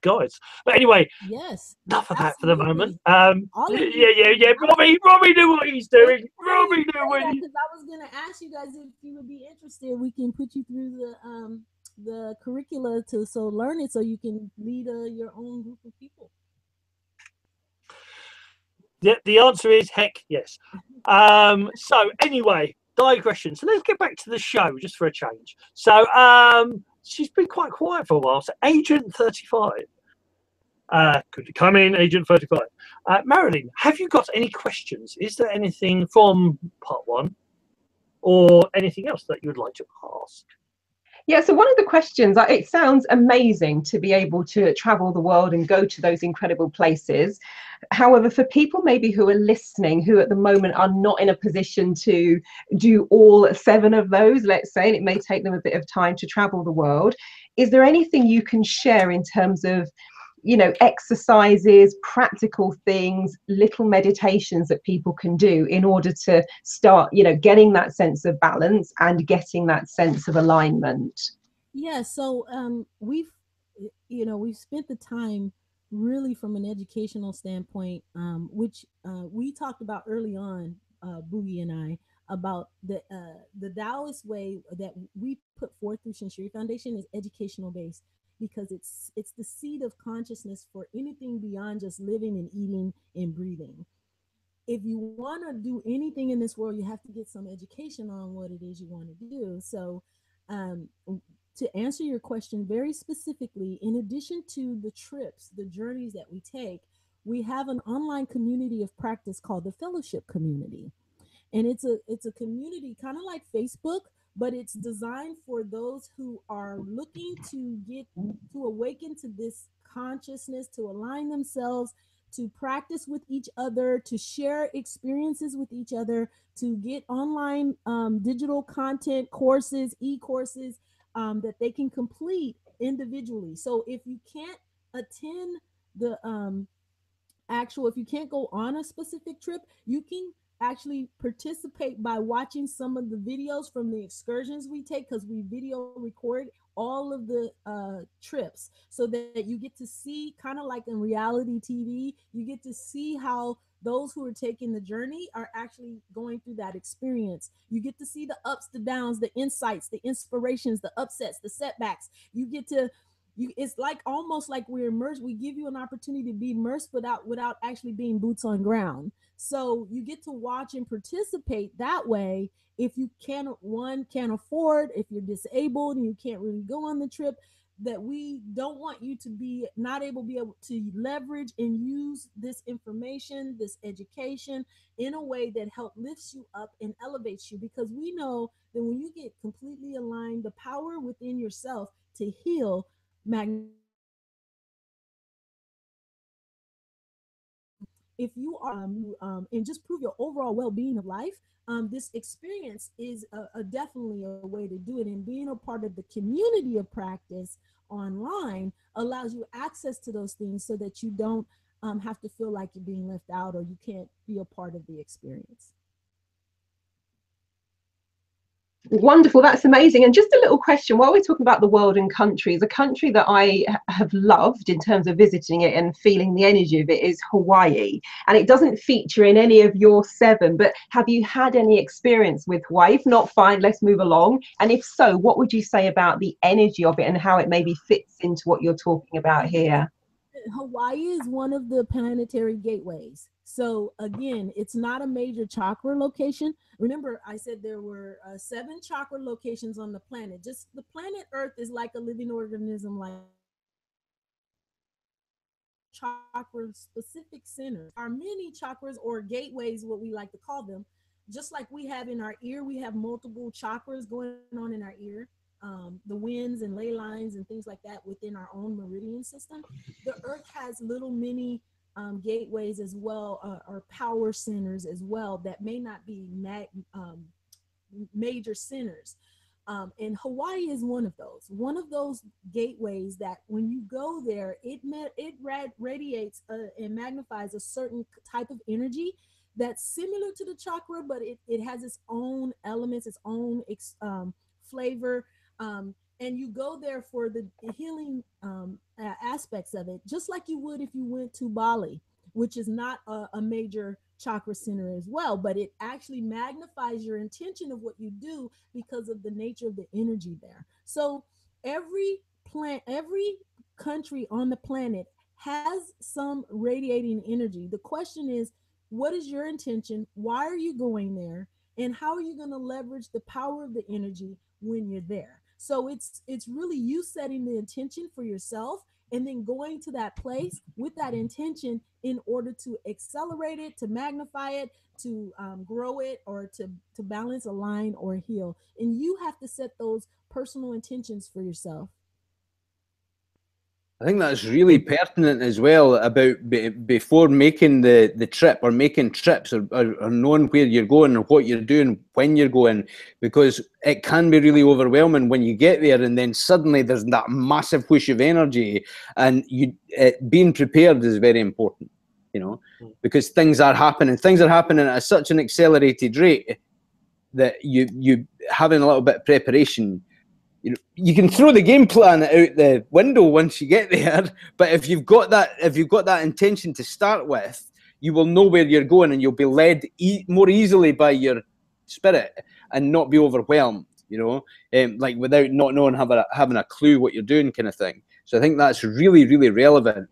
guides. But anyway, yes, enough of that for absolutely. the moment. Yeah. Robbie knew what he's doing. Robbie knew what he's. Because I was gonna ask you guys if you would be interested. We can put you through the curricula to learn it, so you can lead your own group of people. The answer is heck yes. So anyway, digression. So let's get back to the show just for a change. So she's been quite quiet for a while. So Agent 35. Could you come in, Agent 35? Marilyn, have you got any questions? Is there anything from part 1 or anything else that you would like to ask? Yeah, so one of the questions, it sounds amazing to be able to travel the world and go to those incredible places. However, for people maybe who are listening, who at the moment are not in a position to do all 7 of those, let's say, and it may take them a bit of time to travel the world, is there anything you can share in terms of, you know, exercises, practical things, little meditations that people can do in order to start, you know, getting that sense of balance and getting that sense of alignment? Yeah, so we've spent the time really from an educational standpoint, which we talked about early on, Boggie and I, about the Daoist way that we put forth through SHINSHUR Foundation is educational based, because it's the seed of consciousness for anything beyond just living and eating and breathing. If you want to do anything in this world, you have to get some education on what it is you want to do. So to answer your question very specifically, in addition to the trips, the journeys that we take, we have an online community of practice called the Fellowship Community. And it's a community kind of like Facebook, but it's designed for those who are looking to awaken to this consciousness, to align themselves, to practice with each other, to share experiences with each other, to get online digital content, courses, e-courses that they can complete individually. So if you can't attend the if you can't go on a specific trip, you can actually participate by watching some of the videos from the excursions we take, because we video record all of the trips, so that you get to see, kind of like in reality TV, you get to see how those who are taking the journey are actually going through that experience. You get to see the ups, the downs, the insights, the inspirations, the upsets, the setbacks. You get to It's like almost like we're immersed. We give you an opportunity to be immersed without actually being boots on ground. So you get to watch and participate that way. If you can't afford, if you're disabled and you can't really go on the trip, that we don't want you to be not able to be able to leverage and use this information, this education in a way that help lifts you up and elevates you, because we know that when you get completely aligned, the power within yourself to heal if you are and just prove your overall well-being of life, this experience is definitely a way to do it. And being a part of the community of practice online allows you access to those things so that you don't have to feel like you're being left out or you can't be a part of the experience. Wonderful, that's amazing. And just a little question, while we're talking about the world and countries, a country that I have loved in terms of visiting it and feeling the energy of it is Hawaii. And it doesn't feature in any of your 7, but have you had any experience with Hawaii? If not, fine, let's move along. And if so, what would you say about the energy of it and how it maybe fits into what you're talking about here? Hawaii is one of the planetary gateways. So again, it's not a major chakra location. Remember, I said there were 7 chakra locations on the planet. Just the planet Earth is like a living organism, like chakra specific centers. Our many chakras or gateways, what we like to call them, just like we have in our ear, we have multiple chakras going on in our ear. The winds and ley lines and things like that within our own meridian system. The Earth has little mini gateways as well, or power centers as well, that may not be major centers. And Hawaii is one of those gateways that when you go there, it radiates and magnifies a certain type of energy that's similar to the chakra, but it has its own elements, its own flavor. And you go there for the healing aspects of it, just like you would if you went to Bali, which is not a major chakra center as well, but it actually magnifies your intention of what you do because of the nature of the energy there. So every country on the planet has some radiating energy. The question is, what is your intention? Why are you going there? And how are you going to leverage the power of the energy when you're there? So it's really you setting the intention for yourself and then going to that place with that intention in order to accelerate it, to magnify it, to grow it, or to balance, align, or heal. And you have to set those personal intentions for yourself. I think that's really pertinent as well about before making the trip or making trips or knowing where you're going and what you're doing when you're going, because it can be really overwhelming when you get there and then suddenly there's that massive whoosh of energy, and being prepared is very important, you know, because things are happening at such an accelerated rate that you having a little bit of preparation. You can throw the game plan out the window once you get there, but if you've got that intention to start with, you will know where you're going and you'll be led more easily by your spirit and not be overwhelmed, you know, like without not knowing, having a clue what you're doing, kind of thing. So I think that's really, really relevant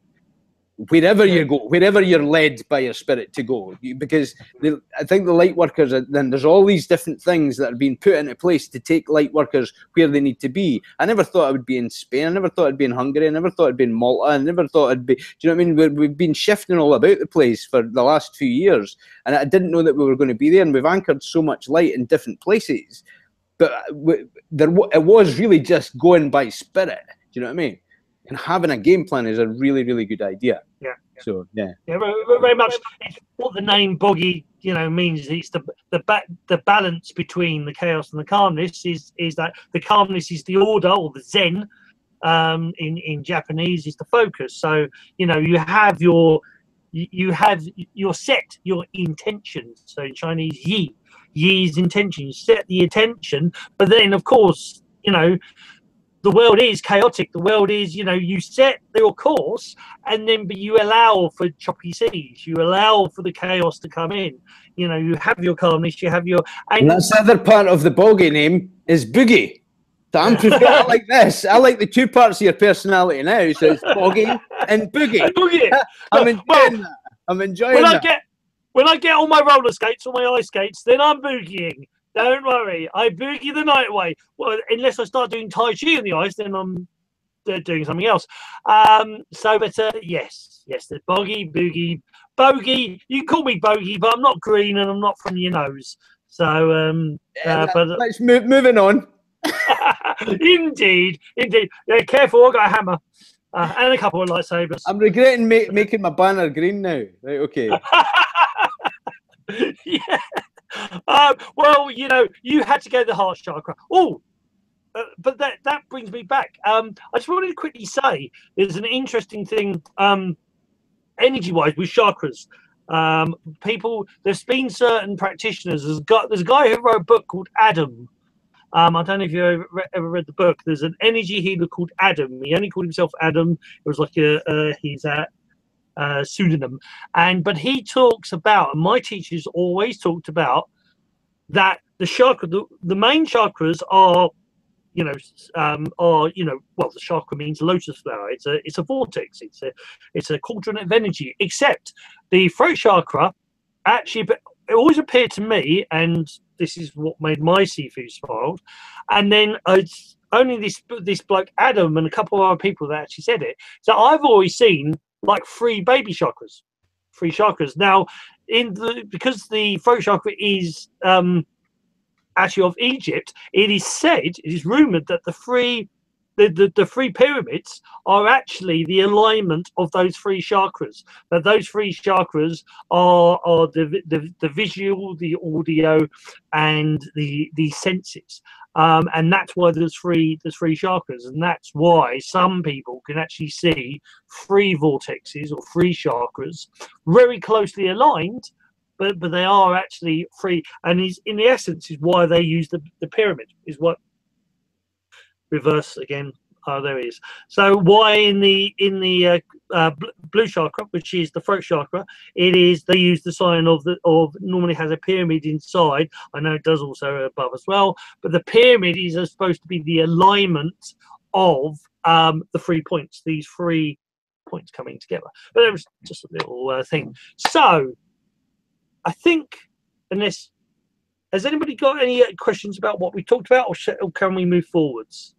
wherever you go, wherever you're led by your spirit to go, because I think the light workers, then there's all these different things that are being put into place to take light workers where they need to be. I never thought I would be in Spain. I never thought I'd be in Hungary. I never thought I'd be in Malta. I never thought I'd be, do you know what I mean? We've been shifting all about the place for the last 2 years, and I didn't know that we were going to be there, and we've anchored so much light in different places, but it was really just going by spirit, do you know what I mean? And having a game plan is a really, really good idea. Yeah. So yeah. Yeah, very much. It's what the name Boggie, you know, means. It's the balance between the chaos and the calmness. Is that the calmness is the order, or the Zen, in Japanese is the focus. So you know you have your set your intention. So in Chinese, Yi's intention. You set the intention, but then of course you know. The world is chaotic. The world is, you know, you set your course and then but you allow for choppy seas. You allow for the chaos to come in. You know, you have your calmness, you have your... And that's the other part of the Boggie name is Boogie. So I like this. I like the two parts of your personality now. So it's Boggie and Boogie. I'm enjoying that. I'm enjoying that. When I get on my roller skates or my ice skates, then I'm boogieing. Don't worry, I boogie the night away. Well, unless I start doing Tai Chi on the ice, then I'm doing something else. Yes, there's Boggie, Boogie, Bogey. You can call me Bogey, but I'm not green and I'm not from your nose. So, let's moving on. Indeed. Yeah, careful, I got a hammer and a couple of lightsabers. I'm regretting making my banner green now. Right, okay. Yeah. Well, you had to go to the heart chakra. But that brings me back. I just wanted to quickly say there's an interesting thing, energy-wise, with chakras. There's been certain practitioners. There's a guy who wrote a book called Adam. I don't know if you ever read the book. There's an energy healer called Adam. He only called himself Adam. It was like his pseudonym. But he talks about, and my teachers always talked about, that the chakra, the main chakras are, well, the chakra means lotus flower. It's a vortex. It's a cauldron of energy. Except the throat chakra, actually, it always appeared to me, and this is what made my Sifu smile. And then it's only this bloke Adam and a couple of other people that actually said it. So I've always seen like three baby chakras, three chakras. Now, because the throat chakra is actually of Egypt, it is rumored that the three pyramids are actually the alignment of those three chakras. That those three chakras are the visual, the audio, and the senses. And that's why there's three chakras, and that's why some people can actually see three vortexes or three chakras very closely aligned. But they are actually free, and in the essence is why they use the pyramid. Is what reverse again. Oh, there he is. So why in the blue chakra, which is the throat chakra, they use the sign of normally has a pyramid inside. I know it does also above as well, but the pyramid is supposed to be the alignment of the 3 points. These 3 points coming together. But it was just a little thing. So. I think, has anybody got any questions about what we talked about, or can we move forwards?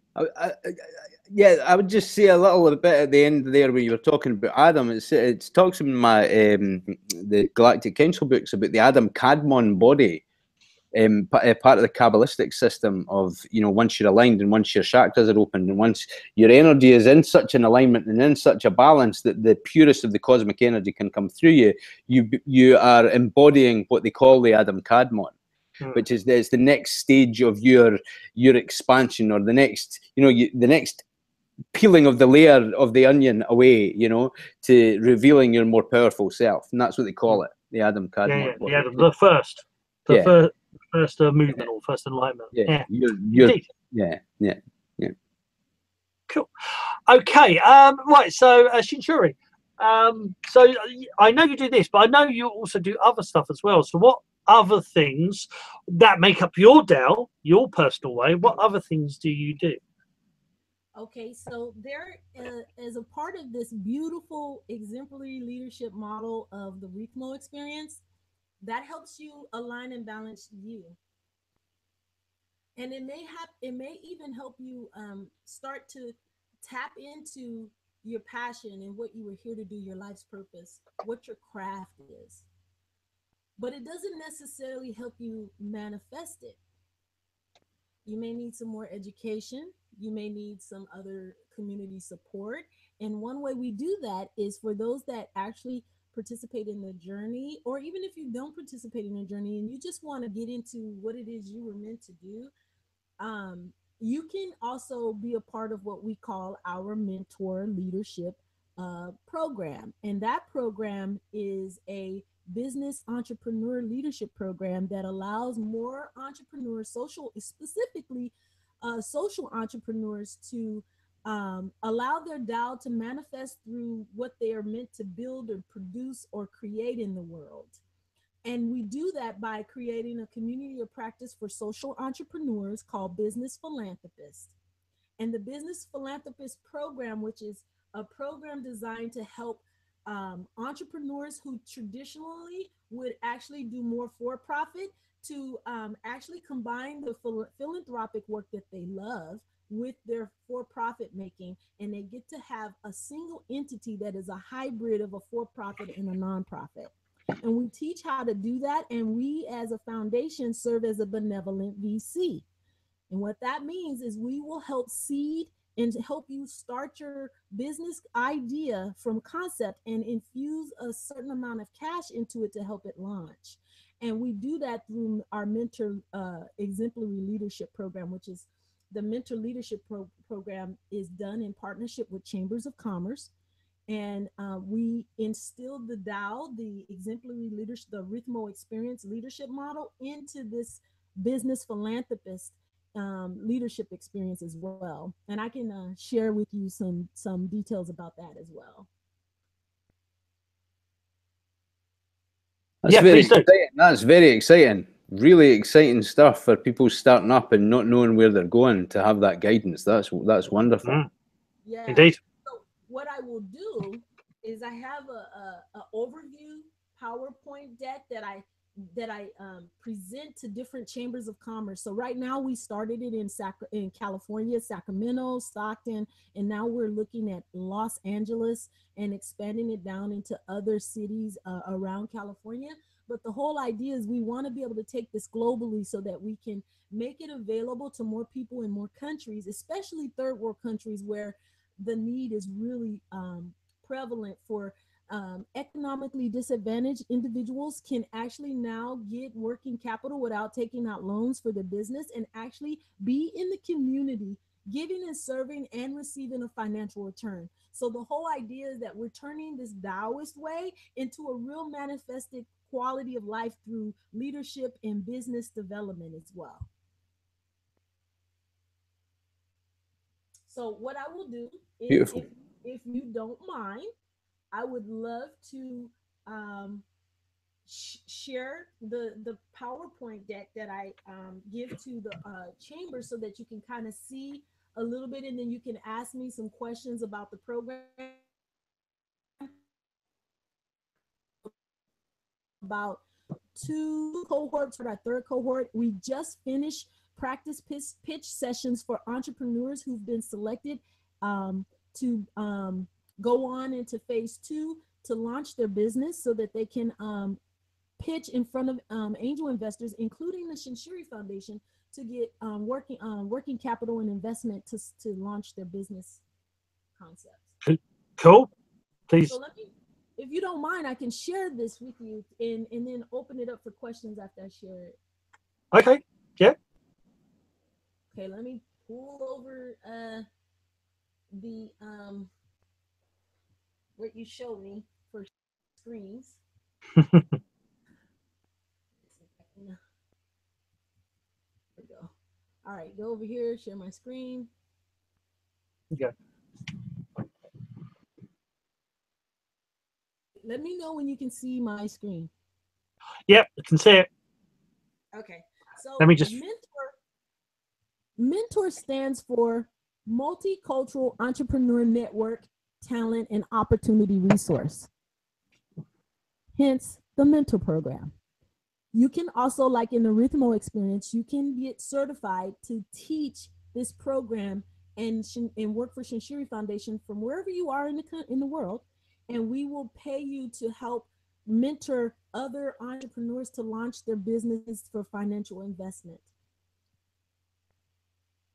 Yeah, I would just say a little bit at the end there when you were talking about Adam. It talks in my the Galactic Council books about the Adam Kadmon body, part of the Kabbalistic system of, once you're aligned and once your chakras are open and once your energy is in such an alignment and in such a balance that the purest of the cosmic energy can come through you are embodying what they call the Adam Kadmon, which is the next stage of your expansion, or the next, the next peeling of the layer of the onion away, to revealing your more powerful self. And that's what they call it, the Adam Kadmon. Yeah, the first. First movement or first enlightenment. Yeah. Cool. Okay. Right. So Shinshuri. So I know you do this, but I know you also do other stuff as well. So what other things that make up your Dao, your personal way? What other things do you do? Okay, so there is a part of this beautiful exemplary leadership model of the Rithmo experience that helps you align and balance you. And it may even help you start to tap into your passion and what you were here to do, your life's purpose, what your craft is. But it doesn't necessarily help you manifest it. You may need some more education. You may need some other community support. And one way we do that is for those that actually participate in the journey, or even if you don't participate in the journey and you just want to get into what it is you were meant to do, you can also be a part of what we call our mentor leadership program. And that program is a business entrepreneur leadership program that allows more entrepreneurs, specifically social entrepreneurs, to allow their Tao to manifest through what they are meant to build or produce or create in the world. And we do that by creating a community of practice for social entrepreneurs called Business Philanthropists. And the Business Philanthropist Program, which is a program designed to help entrepreneurs who traditionally would actually do more for profit to actually combine the philanthropic work that they love with their for-profit making, and they get to have a single entity that is a hybrid of a for-profit and a nonprofit. And we teach how to do that, and we as a foundation serve as a benevolent VC. And what that means is we will help seed and to help you start your business idea from concept and infuse a certain amount of cash into it to help it launch. And we do that through our mentor exemplary leadership program, which is the mentor leadership program is done in partnership with chambers of commerce. And we instilled the Dao, the exemplary leadership, the Rhythmo experience leadership model into this business philanthropist leadership experience as well. And I can share with you some details about that as well. That's very exciting. That's very exciting. Really exciting stuff for people starting up and not knowing where they're going to have that guidance. That's wonderful. Yeah. Indeed. So what I will do is I have a overview PowerPoint deck that I present to different chambers of commerce. So right now we started it in California, Sacramento, Stockton, and now we're looking at Los Angeles and expanding it down into other cities around California. But the whole idea is we want to be able to take this globally so that we can make it available to more people in more countries, especially third world countries where the need is really prevalent for economically disadvantaged individuals can actually now get working capital without taking out loans for the business and actually be in the community, giving and serving and receiving a financial return. So the whole idea is that we're turning this Daoist way into a real manifested quality of life through leadership and business development as well. So what I will do is, if you don't mind, I would love to share the PowerPoint deck that I give to the chamber so that you can kind of see a little bit, and then you can ask me some questions about the program. About 2 cohorts for our 3rd cohort. We just finished practice pitch sessions for entrepreneurs who've been selected to go on into phase 2 to launch their business so that they can pitch in front of angel investors, including the SHINSHUR Foundation, to get working capital and investment to launch their business concepts. Cool. Please. So let me, if you don't mind, I can share this with you and then open it up for questions after I share it. Okay. Yeah. Okay, let me pull over the what you showed me for screens. There we go. All right, go over here, share my screen. Okay. Let me know when you can see my screen. Yep, I can see it. Okay, so Let me just... Mentor stands for Multicultural Entrepreneur Network, Talent, and Opportunity Resource. Hence, the Mentor Program. You can also, like in the Rhythmo experience, you can get certified to teach this program and work for SHINSHUR Foundation from wherever you are in the world, and we will pay you to help mentor other entrepreneurs to launch their businesses for financial investment.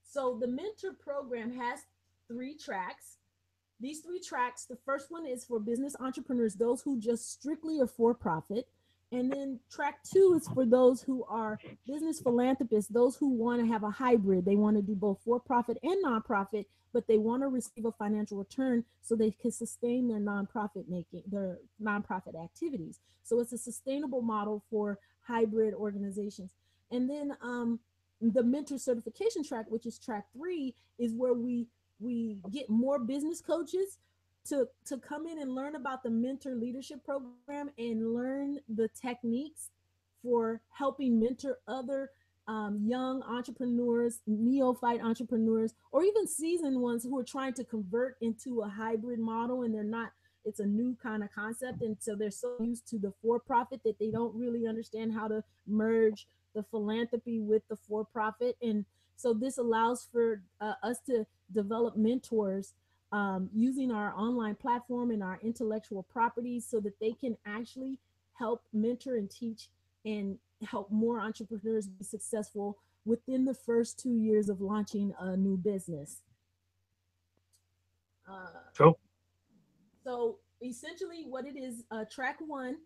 So the Mentor Program has 3 tracks. These 3 tracks, the first one is for business entrepreneurs, those who just strictly are for profit. And then track 2 is for those who are business philanthropists, those who want to have a hybrid. They want to do both for-profit and nonprofit, but they want to receive a financial return so they can sustain their nonprofit activities. So it's a sustainable model for hybrid organizations. And then the mentor certification track, which is track 3, is where we get more business coaches to come in and learn about the mentor leadership program and learn the techniques for helping mentor other young entrepreneurs, neophyte entrepreneurs, or even seasoned ones who are trying to convert into a hybrid model, and they're not, it's a new kind of concept. And so they're so used to the for profit that they don't really understand how to merge the philanthropy with the for profit. And so this allows for us to develop mentors using our online platform and our intellectual properties so that they can actually help mentor and teach and help more entrepreneurs be successful within the first 2 years of launching a new business. Cool. So essentially, what it is, track one,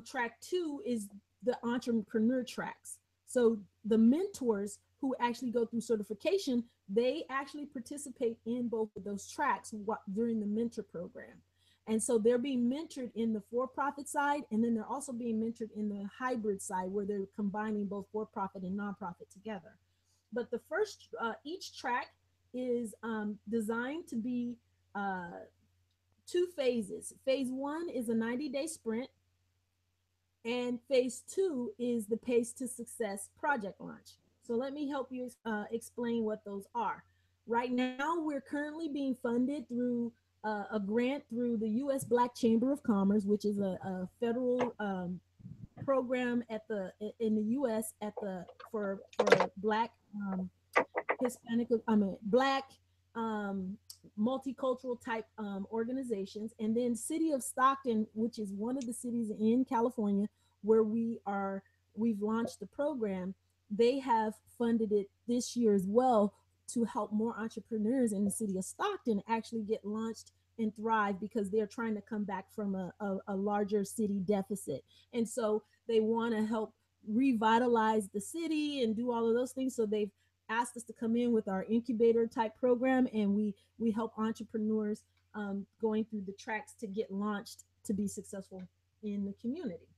track two is the entrepreneur tracks. So the mentors who actually go through certification, they actually participate in both of those tracks during the mentor program. And so they're being mentored in the for-profit side, and then they're also being mentored in the hybrid side where they're combining both for-profit and nonprofit together. But the first, each track is designed to be two phases. Phase one is a 90-day sprint, and phase two is the Pace to Success project launch. So let me help you explain what those are. Right now, we're currently being funded through a grant through the U.S. Black Chamber of Commerce, which is a federal program in the U.S. for Black Hispanic, Black multicultural type organizations. And then City of Stockton, which is one of the cities in California where we've launched the program, they have funded it this year as well to help more entrepreneurs in the city of Stockton actually get launched and thrive, because they're trying to come back from a larger city deficit. And so they want to help revitalize the city and do all of those things. So they've asked us to come in with our incubator type program, and we help entrepreneurs going through the tracks to get launched to be successful in the community.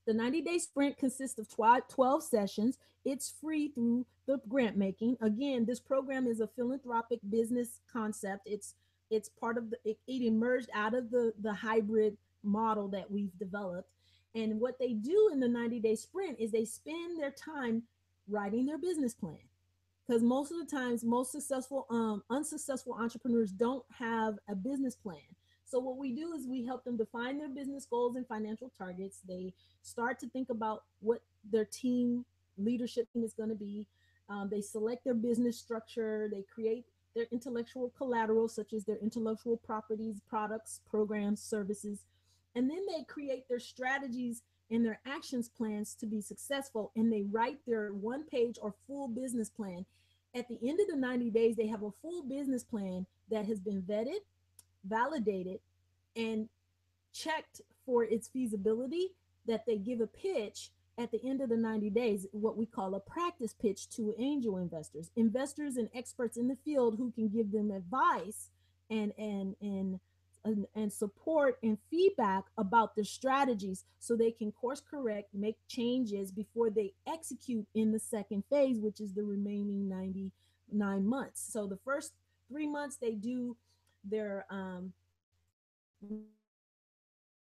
The 90-day sprint consists of 12 sessions. It's free through the grant making. Again, this program is a philanthropic business concept. It's part of it emerged out of the hybrid model that we've developed. And what they do in the 90-day sprint is they spend their time writing their business plan, because most of the times most successful unsuccessful entrepreneurs don't have a business plan. So what we do is we help them define their business goals and financial targets. They start to think about what their team leadership is going to be. They select their business structure. They create their intellectual collateral, such as their intellectual properties, products, programs, services. And then they create their strategies and their actions plans to be successful. And they write their one-page or full business plan. At the end of the 90 days, they have a full business plan that has been vetted, validated, and checked for its feasibility, that they give a pitch at the end of the 90 days, what we call a practice pitch, to angel investors and experts in the field who can give them advice and support and feedback about their strategies, so they can course correct, make changes before they execute in the second phase, which is the remaining 99 months. So the first 3 months they do their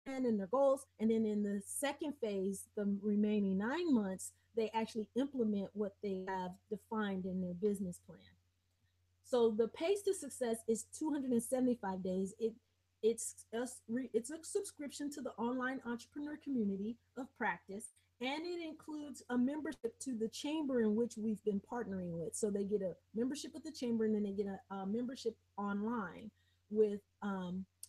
and their goals, and then in the second phase, the remaining 9 months, they actually implement what they have defined in their business plan. So the Pace to Success is 275 days. It's a subscription to the online entrepreneur community of practice, and it includes a membership to the chamber in which we've been partnering with. So they get a membership with the chamber, and then they get a membership online with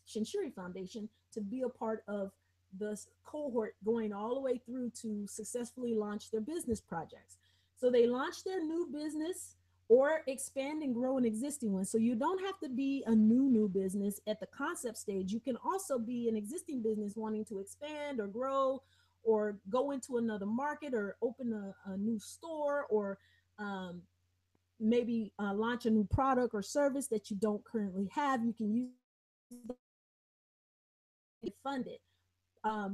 SHINSHUR Foundation to be a part of the cohort going all the way through to successfully launch their business projects. So they launch their new business or expand and grow an existing one. So you don't have to be a new business at the concept stage. You can also be an existing business wanting to expand or grow or go into another market or open a new store, or maybe launch a new product or service that you don't currently have. You can use it, fund it.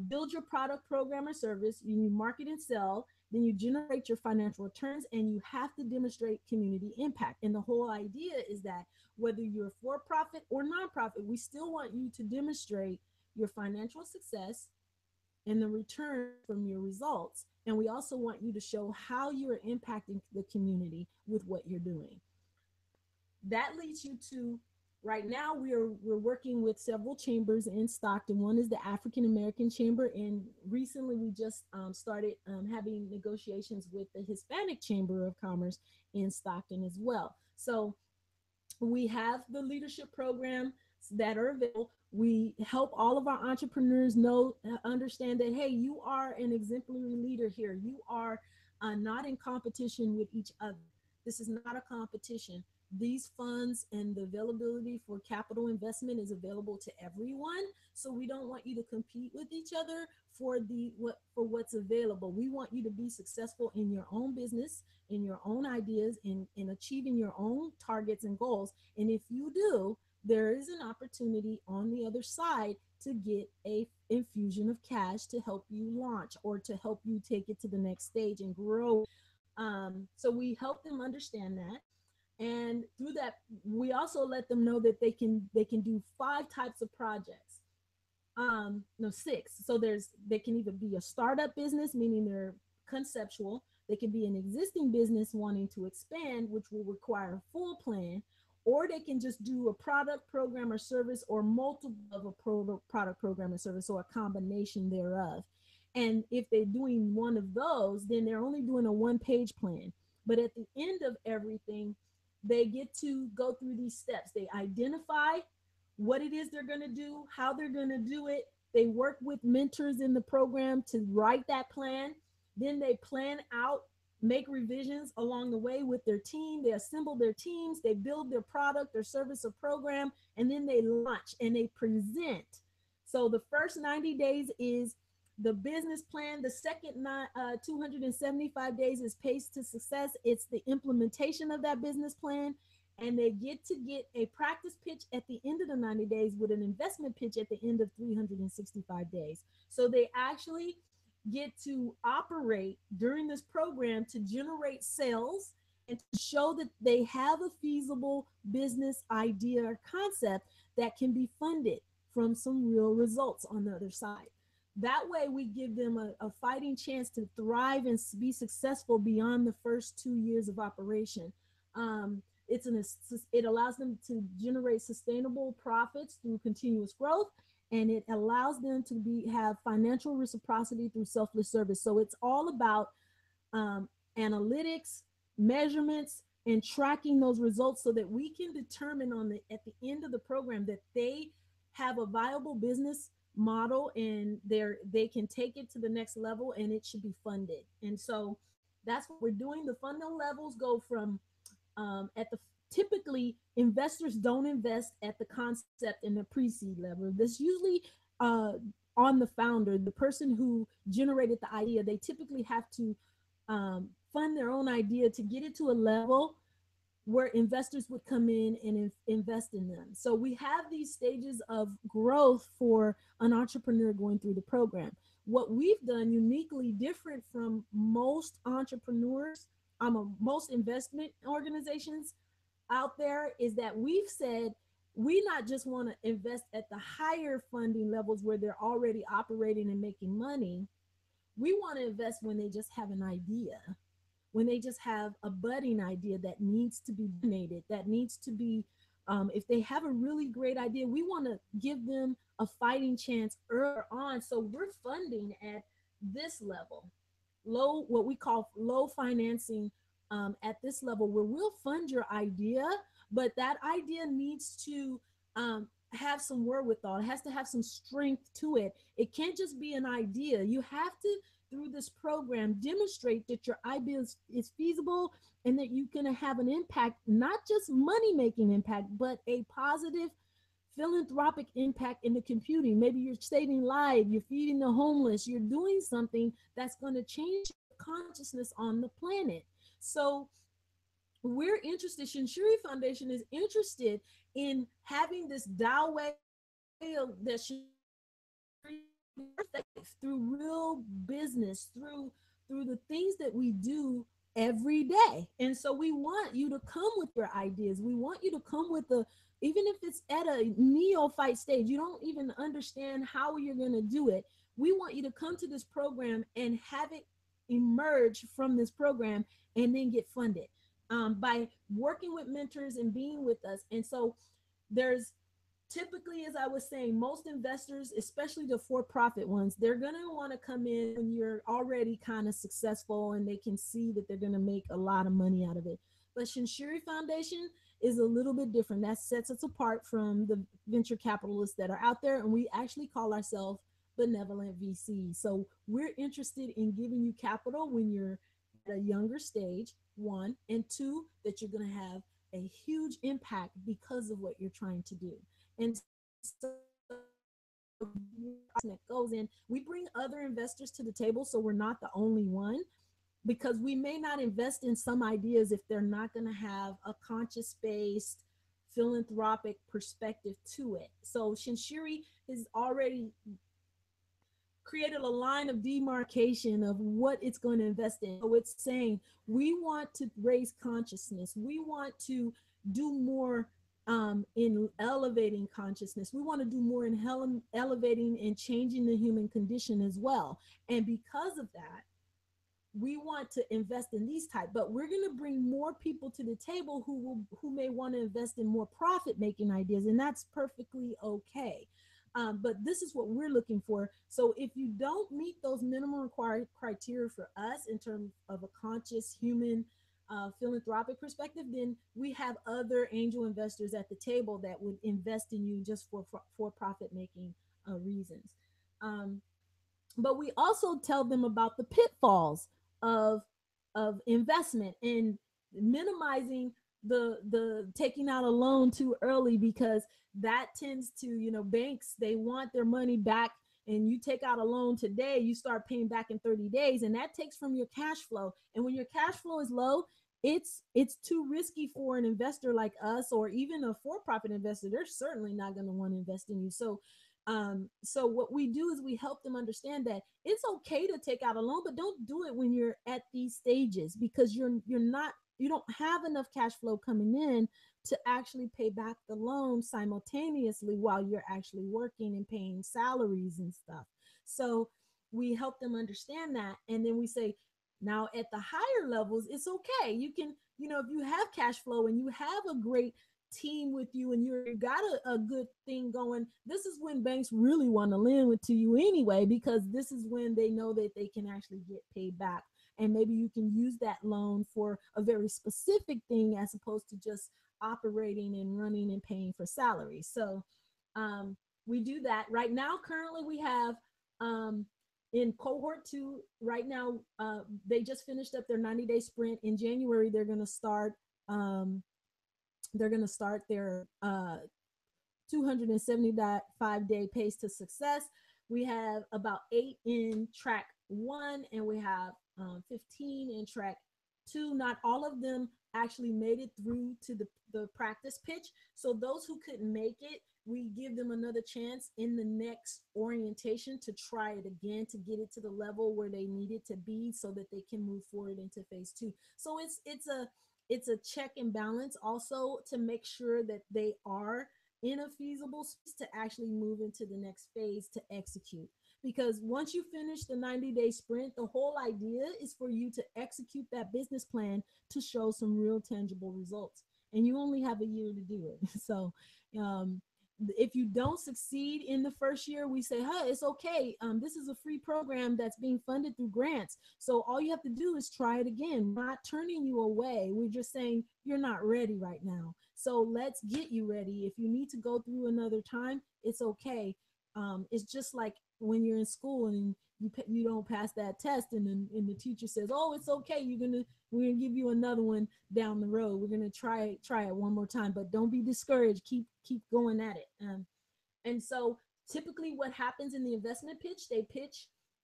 Build your product, program, or service. You market and sell. Then you generate your financial returns, and you have to demonstrate community impact. And the whole idea is that whether you're for profit or nonprofit, we still want you to demonstrate your financial success and the return from your results. And we also want you to show how you're impacting the community with what you're doing. That leads you to, right now we're working with several chambers in Stockton. One is the African American Chamber, and recently we just started having negotiations with the Hispanic Chamber of Commerce in Stockton as well. So we have the leadership programs that are available. We help all of our entrepreneurs understand that, hey, you are an exemplary leader here. You are not in competition with each other. This is not a competition. These funds and the availability for capital investment is available to everyone. So we don't want you to compete with each other for what's available. We want you to be successful in your own business, in your own ideas, in achieving your own targets and goals. And if you do, there is an opportunity on the other side to get a infusion of cash to help you launch or to help you take it to the next stage and grow. So we help them understand that. And through that, we also let them know that they can do 5 types of projects. No, 6. So they can either be a startup business, meaning they're conceptual. They can be an existing business wanting to expand, which will require a full plan, or they can just do a product, program, or service, or multiple of a product, program, or service, or a combination thereof. And if they're doing one of those, then they're only doing a 1-page plan. But at the end of everything, they get to go through these steps. They identify what it is they're going to do, how they're going to do it. They work with mentors in the program to write that plan. Then they plan out, make revisions along the way with their team. They assemble their teams. They build their product or service or program, and then they launch and they present. So the first 90 days is the business plan. The second 275 days is pace to success. It's the implementation of that business plan. And they get a practice pitch at the end of the 90 days with an investment pitch at the end of 365 days. So they actually get to operate during this program to generate sales and to show that they have a feasible business idea or concept that can be funded from some real results on the other side. That way we give them a fighting chance to thrive and be successful beyond the first 2 years of operation. It allows them to generate sustainable profits through continuous growth, and it allows them to have financial reciprocity through selfless service. So it's all about analytics, measurements, and tracking those results so that we can determine at the end of the program that they have a viable business model and they can take it to the next level, and it should be funded. And so that's what we're doing. The funding levels go from typically investors don't invest at the concept and the pre-seed level. That's usually on the founder, the person who generated the idea. They typically have to fund their own idea to get it to a level where investors would come in and invest in them. So we have these stages of growth for an entrepreneur going through the program. What we've done uniquely different from most entrepreneurs, most investment organizations out there, is that we've said we not just want to invest at the higher funding levels where they're already operating and making money. We want to invest when they just have an idea, when they just have a budding idea that needs to be donated, that needs to be, if they have a really great idea, we want to give them a fighting chance earlier on. So we're funding at this level, what we call low financing at this level, where we'll fund your idea, but that idea needs to have some wherewithal. It has to have some strength to it. It can't just be an idea. You have to, through this program, demonstrate that your idea is feasible and that you can have an impact, not just money-making impact, but a positive philanthropic impact in the community. Maybe you're saving lives, you're feeding the homeless, you're doing something that's going to change consciousness on the planet. So we're interested, SHINSHUR Foundation is interested in having this Tao way that through real business, through the things that we do every day. And so we want you to come with your ideas. We want you to come with even if it's at a neophyte stage, you don't even understand how you're going to do it. We want you to come to this program and have it emerge from this program and then get funded by working with mentors and being with us. And so there's typically, as I was saying, most investors, especially the for-profit ones, they're going to want to come in when you're already kind of successful and they can see that they're going to make a lot of money out of it. But SHINSHUR Foundation is a little bit different. That sets us apart from the venture capitalists that are out there, and we actually call ourselves benevolent VC. So we're interested in giving you capital when you're at a younger stage, one, and two, that you're going to have a huge impact because of what you're trying to do. And so that goes in, we bring other investors to the table, so we're not the only one, because we may not invest in some ideas if they're not going to have a conscious-based philanthropic perspective to it. So SHINSHUR has already created a line of demarcation of what it's going to invest in. So it's saying we want to raise consciousness. We want to do more in elevating consciousness. We want to do more in elevating and changing the human condition as well. And because of that, we want to invest in these type, but we're going to bring more people to the table who may want to invest in more profit-making ideas, and that's perfectly okay. But this is what we're looking for. So if you don't meet those minimum required criteria for us in terms of a conscious human philanthropic perspective, then we have other angel investors at the table that would invest in you just for profit-making reasons. But we also tell them about the pitfalls of investment and minimizing the taking out a loan too early, because that tends to, you know, banks, they want their money back, and you take out a loan today, you start paying back in 30 days, and that takes from your cash flow. And when your cash flow is low, it's too risky for an investor like us, or even a for-profit investor. They're certainly not going to want to invest in you. So what we do is we help them understand that it's okay to take out a loan, but don't do it when you're at these stages, because you don't have enough cash flow coming in to actually pay back the loan simultaneously while you're actually working and paying salaries and stuff. So we help them understand that. And then we say, now at the higher levels, it's okay. You can, you know, if you have cash flow and you have a great team with you and you got a good thing going, this is when banks really want to lend to you anyway, because this is when they know that they can actually get paid back. And maybe you can use that loan for a very specific thing as opposed to just operating and running and paying for salaries. So we do that. Right now, currently we have in cohort 2, right now, they just finished up their 90-day sprint. In January, they're going to start their 275-day pace to success. We have about 8 in track 1, and we have 15 in track 2. Not all of them actually made it through to the practice pitch. So those who couldn't make it, we give them another chance in the next orientation to try it again, to get it to the level where they need it to be so that they can move forward into phase 2. So it's a check and balance also to make sure that they are in a feasible space to actually move into the next phase to execute. Because once you finish the 90-day sprint, the whole idea is for you to execute that business plan to show some real tangible results. And you only have a year to do it. So if you don't succeed in the first year, we say, hey, it's okay. This is a free program that's being funded through grants. So all you have to do is try it again. We're not turning you away. We're just saying you're not ready right now. So let's get you ready. If you need to go through another time, it's okay. It's just like when you're in school and you don't pass that test, and the teacher says, oh, it's okay, we're gonna give you another one down the road. We're gonna try it one more time, but don't be discouraged. Keep going at it. And so typically what happens in the investment pitch,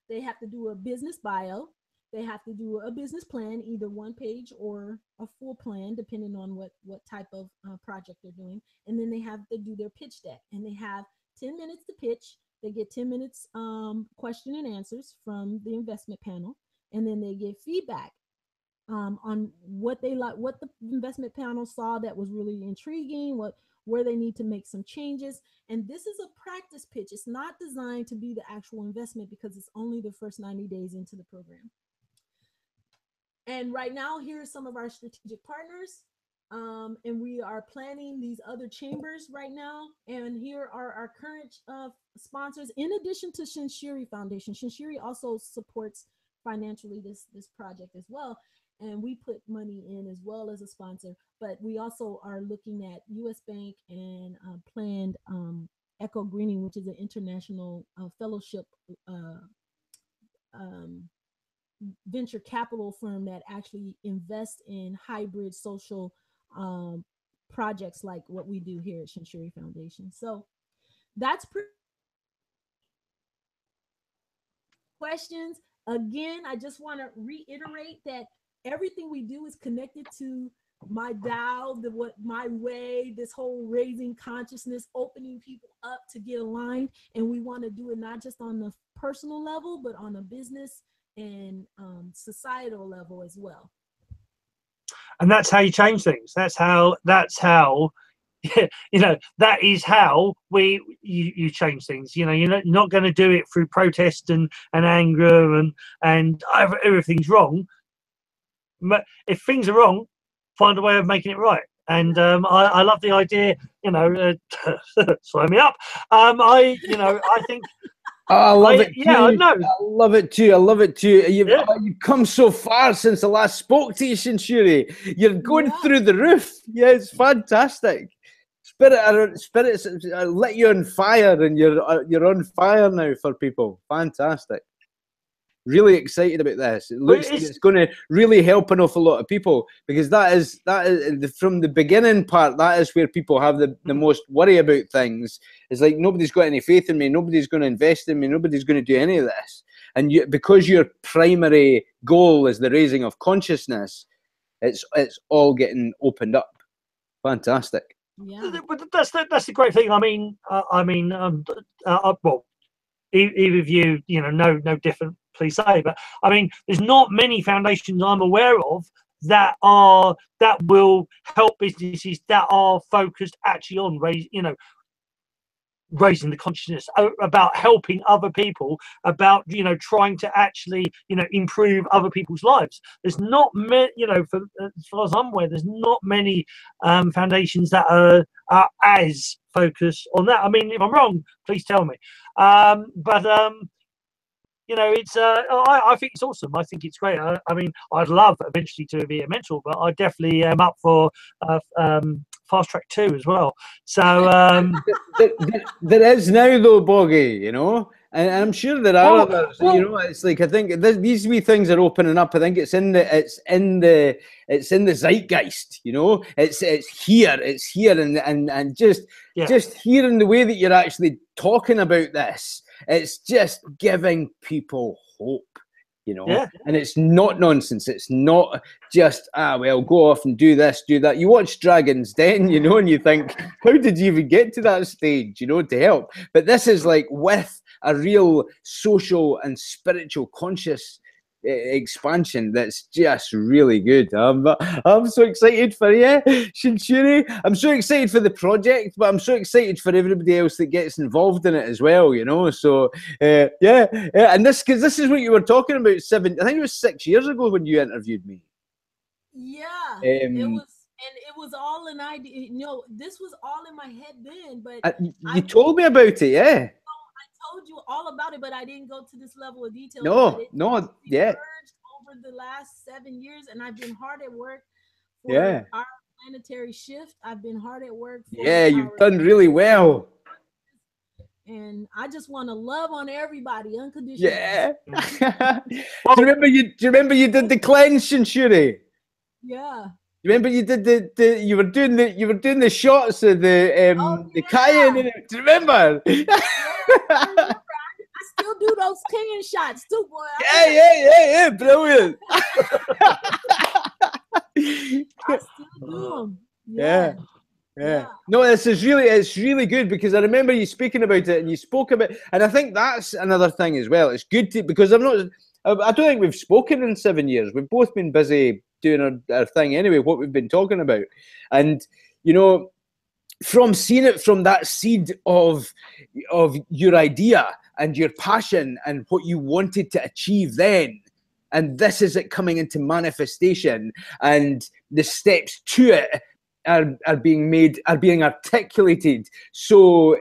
they have to do a business bio, they have to do a business plan, either one page or a full plan, depending on what type of project they're doing. And then they have to do their pitch deck, and they have 10 minutes to pitch. They get 10 minutes question and answers from the investment panel, and then they get feedback on what they like, what the investment panel saw that was really intriguing, where they need to make some changes. And this is a practice pitch. It's not designed to be the actual investment because it's only the first 90 days into the program. And right now, here are some of our strategic partners. And we are planning these other chambers right now. And here are our current sponsors, in addition to SHINSHUR Foundation. SHINSHUR also supports financially this project as well. And we put money in as well as a sponsor. But we also are looking at US Bank and planned Echo Greening, which is an international fellowship venture capital firm that actually invests in hybrid social projects like what we do here at SHINSHUR Foundation. So that's questions. Again, I just want to reiterate that everything we do is connected to my Tao, my way, this whole raising consciousness, opening people up to get aligned. And we want to do it not just on the personal level, but on a business and societal level as well. And that's how you change things. That's how you know, that is how you change things. You know, you're not going to do it through protest and anger and everything's wrong. But if things are wrong, find a way of making it right. And I love the idea, you know, slow me up. I think I love it too. Yeah, I know. I love it too. I love it too. You've come so far since I last spoke to you, SHINSHUR. You're going through the roof. Yeah, it's fantastic. Spirits lit you on fire, and you're on fire now for people. Fantastic. Really excited about this. It looks like it's going to really help an awful lot of people, because that is from the beginning part. That is where people have the most worry about things. It's like, nobody's got any faith in me. Nobody's going to invest in me. Nobody's going to do any of this. And because your primary goal is the raising of consciousness, it's all getting opened up. Fantastic. Yeah, but that's the great thing. I mean, well, either of you, no different, please say. But I mean, there's not many foundations I'm aware of that will help businesses that are focused actually on raising the consciousness about helping other people, about trying to actually improve other people's lives. There's not many, as far as I'm aware, there's not many foundations that are as focused on that. I mean, if I'm wrong, please tell me. It's I think it's awesome. I think it's great. I mean, I'd love eventually to be a mentor, but I definitely am up for Fast Track 2 as well. So there is now though, Boggie, and I'm sure there are others. It's like, I think these wee things are opening up. I think it's in the zeitgeist. It's here, and just hearing the way that you're actually talking about this, it's just giving people hope. And it's not nonsense. It's not just go off and do this, do that. You watch Dragon's Den, and you think, how did you even get to that stage, to help? But this is like with a real social and spiritual conscious expansion that's just really good. I'm so excited for you, SHINSHUR. I'm so excited for the project, but I'm so excited for everybody else that gets involved in it as well. So and this is what you were talking about I think it was 6 years ago when you interviewed me. It was all an idea. This was all in my head then, but you told me about it. I told you all about it, but I didn't go to this level of detail. No. Over the last 7 years, and I've been hard at work for our planetary shift. I've been hard at work. You've done really well. And I just want to love on everybody unconditionally. Yeah. Do you remember you did the cleanse, SHINSHUR? Yeah. Remember you did you were doing the shots of the cayenne. Do you remember? I still do those cayenne shots too, boy. Yeah, brilliant. I still do them. Yeah. No, it's really good, because I remember you speaking about it, and you spoke about, and I think that's another thing as well. It's good because I don't think we've spoken in 7 years. We've both been busy doing our thing anyway, what we've been talking about. And from seeing it from that seed of your idea and your passion and what you wanted to achieve then, and this is it coming into manifestation, and the steps to it are being articulated so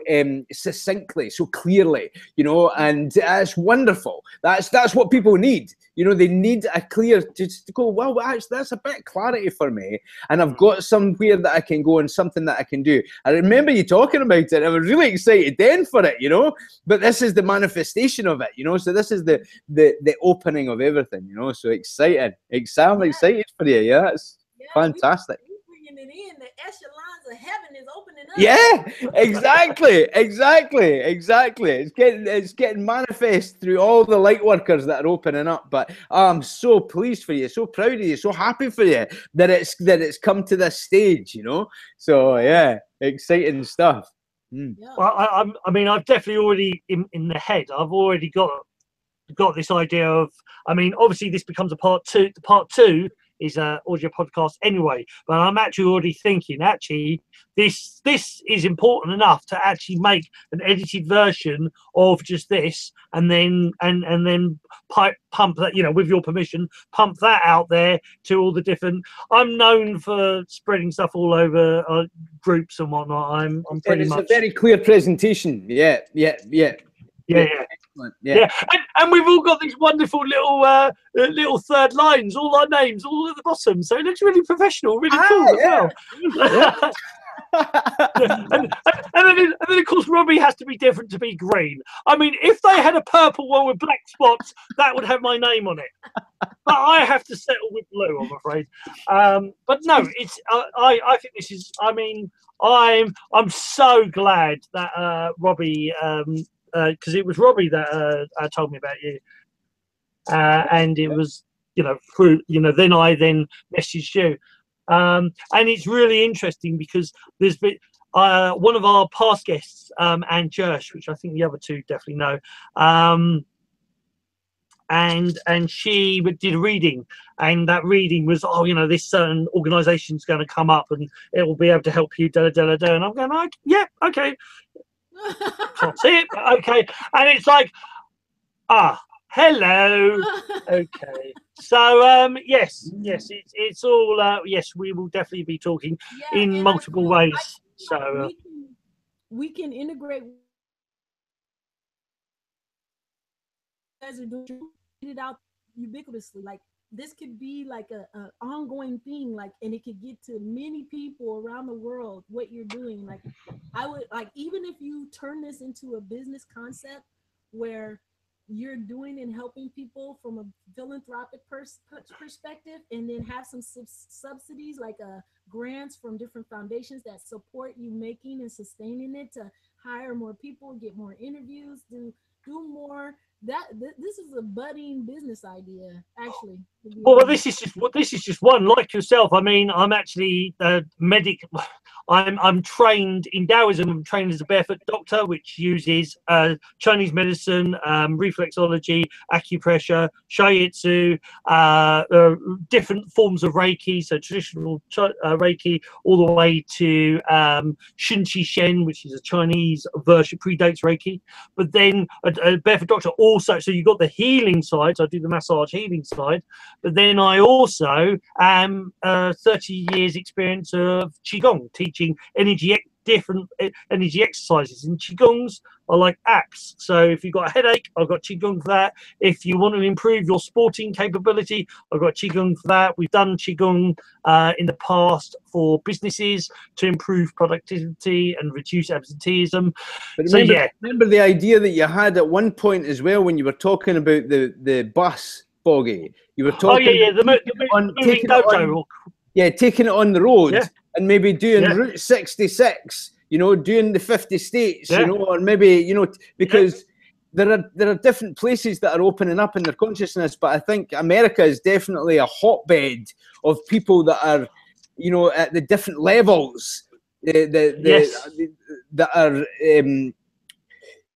succinctly, so clearly, you know, and it's wonderful. That's what people need. You know, they need a clear, just to go, well, actually, that's a bit of clarity for me, and I've got somewhere that I can go and something that I can do. I remember you talking about it. I was really excited then for it, you know, but this is the manifestation of it, you know, so this is the opening of everything, you know, so exciting. I'm excited for you. Yeah, it's fantastic. It in, the echelons of heaven is opening up. Yeah, exactly. It's getting manifest through all the light workers that are opening up. But I'm so pleased for you, so proud of you, so happy for you that it's come to this stage, you know. So yeah, exciting stuff. Yeah. Well, I mean, I've definitely already in the head. I've already got this idea of. I mean, obviously, this becomes a part two. The part two is an audio podcast anyway, but I'm actually already thinking, this is important enough to actually make an edited version of just this, and then pump that, you know, with your permission, pump that out there to all the different. I'm known for spreading stuff all over groups and whatnot. I'm pretty much. It's a very clear presentation. Yeah. Excellent. Yeah. And we've all got these wonderful little third lines, all our names, all at the bottom. So it looks really professional, really cool as well. and then of course Robbie has to be different to be green. I mean, if they had a purple one with black spots, that would have my name on it. But I have to settle with blue, I'm afraid. But no, it's I think this is. I mean, I'm so glad that Robbie. Because it was Robbie that told me about you, and it was, you know, through, you know, then I messaged you, and it's really interesting because there's been one of our past guests, Anne Jersh, which I think the other two definitely know, and she did a reading, and that reading was, oh, you know, this certain organisation's going to come up and it will be able to help you, and I'm going, like, yeah, okay. Can't see it, but okay. And it's like, hello. Okay. So yes, it's all yes, we will definitely be talking in multiple ways. So we can integrate. You guys are doing it out ubiquitously. Like, this could be like a ongoing thing, like, and it could get to many people around the world what you're doing. Like, I would like, even if you turn this into a business concept where you're doing and helping people from a philanthropic perspective, and then have some subsidies, like grants from different foundations that support you making and sustaining it, to hire more people, get more interviews, do more. This is a budding business idea, actually. Well, this is just one. Like yourself, I mean, I'm actually a medic. I'm trained in Daoism. I'm trained as a barefoot doctor, which uses Chinese medicine, reflexology, acupressure, shiatsu, different forms of Reiki, so traditional Reiki, all the way to SHINSHUR, which is a Chinese version, predates Reiki. But then a barefoot doctor also, so you've got the healing side, so I do the massage healing side, but then I also am 30 years experience of Qigong, teaching different energy exercises. And Qigongs are like apps. So if you've got a headache, I've got Qigong for that. If you want to improve your sporting capability, I've got Qigong for that. We've done Qigong in the past for businesses to improve productivity and reduce absenteeism. But remember the idea that you had at one point as well, when you were talking about the bus, Boggie. You were talking taking it on the road, and maybe doing Route 66, you know, doing the 50 states, you know, or maybe, you know, because there are different places that are opening up in their consciousness. But I think America is definitely a hotbed of people that are, you know, at the different levels that are.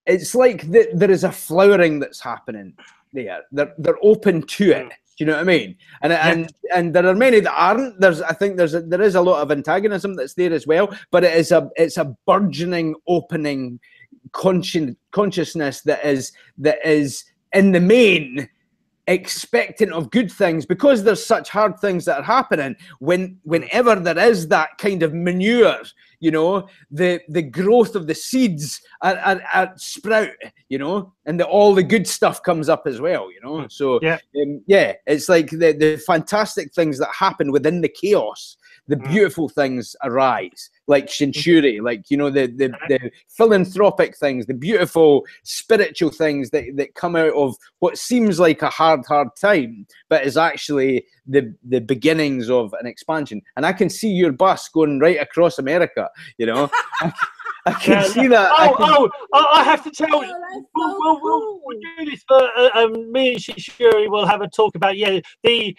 It's like there is a flowering that's happening there. They're open to it. Do you know what I mean? And there are many that aren't. I think there is a lot of antagonism that's there as well. But it's a burgeoning, opening consciousness that is in the main expectant of good things, because there's such hard things that are happening. Whenever there is that kind of manure, you know, the growth of the seeds are sprout, you know, and all the good stuff comes up as well, you know. So yeah, it's like the fantastic things that happen within the chaos, the beautiful things arise, like SHINSHUR, like, you know, the philanthropic things, the beautiful spiritual things that come out of what seems like a hard time, but is actually the beginnings of an expansion. And I can see your bus going right across America, you know. I can see that. I have to tell you, we'll do this for me and SHINSHUR will have a talk about the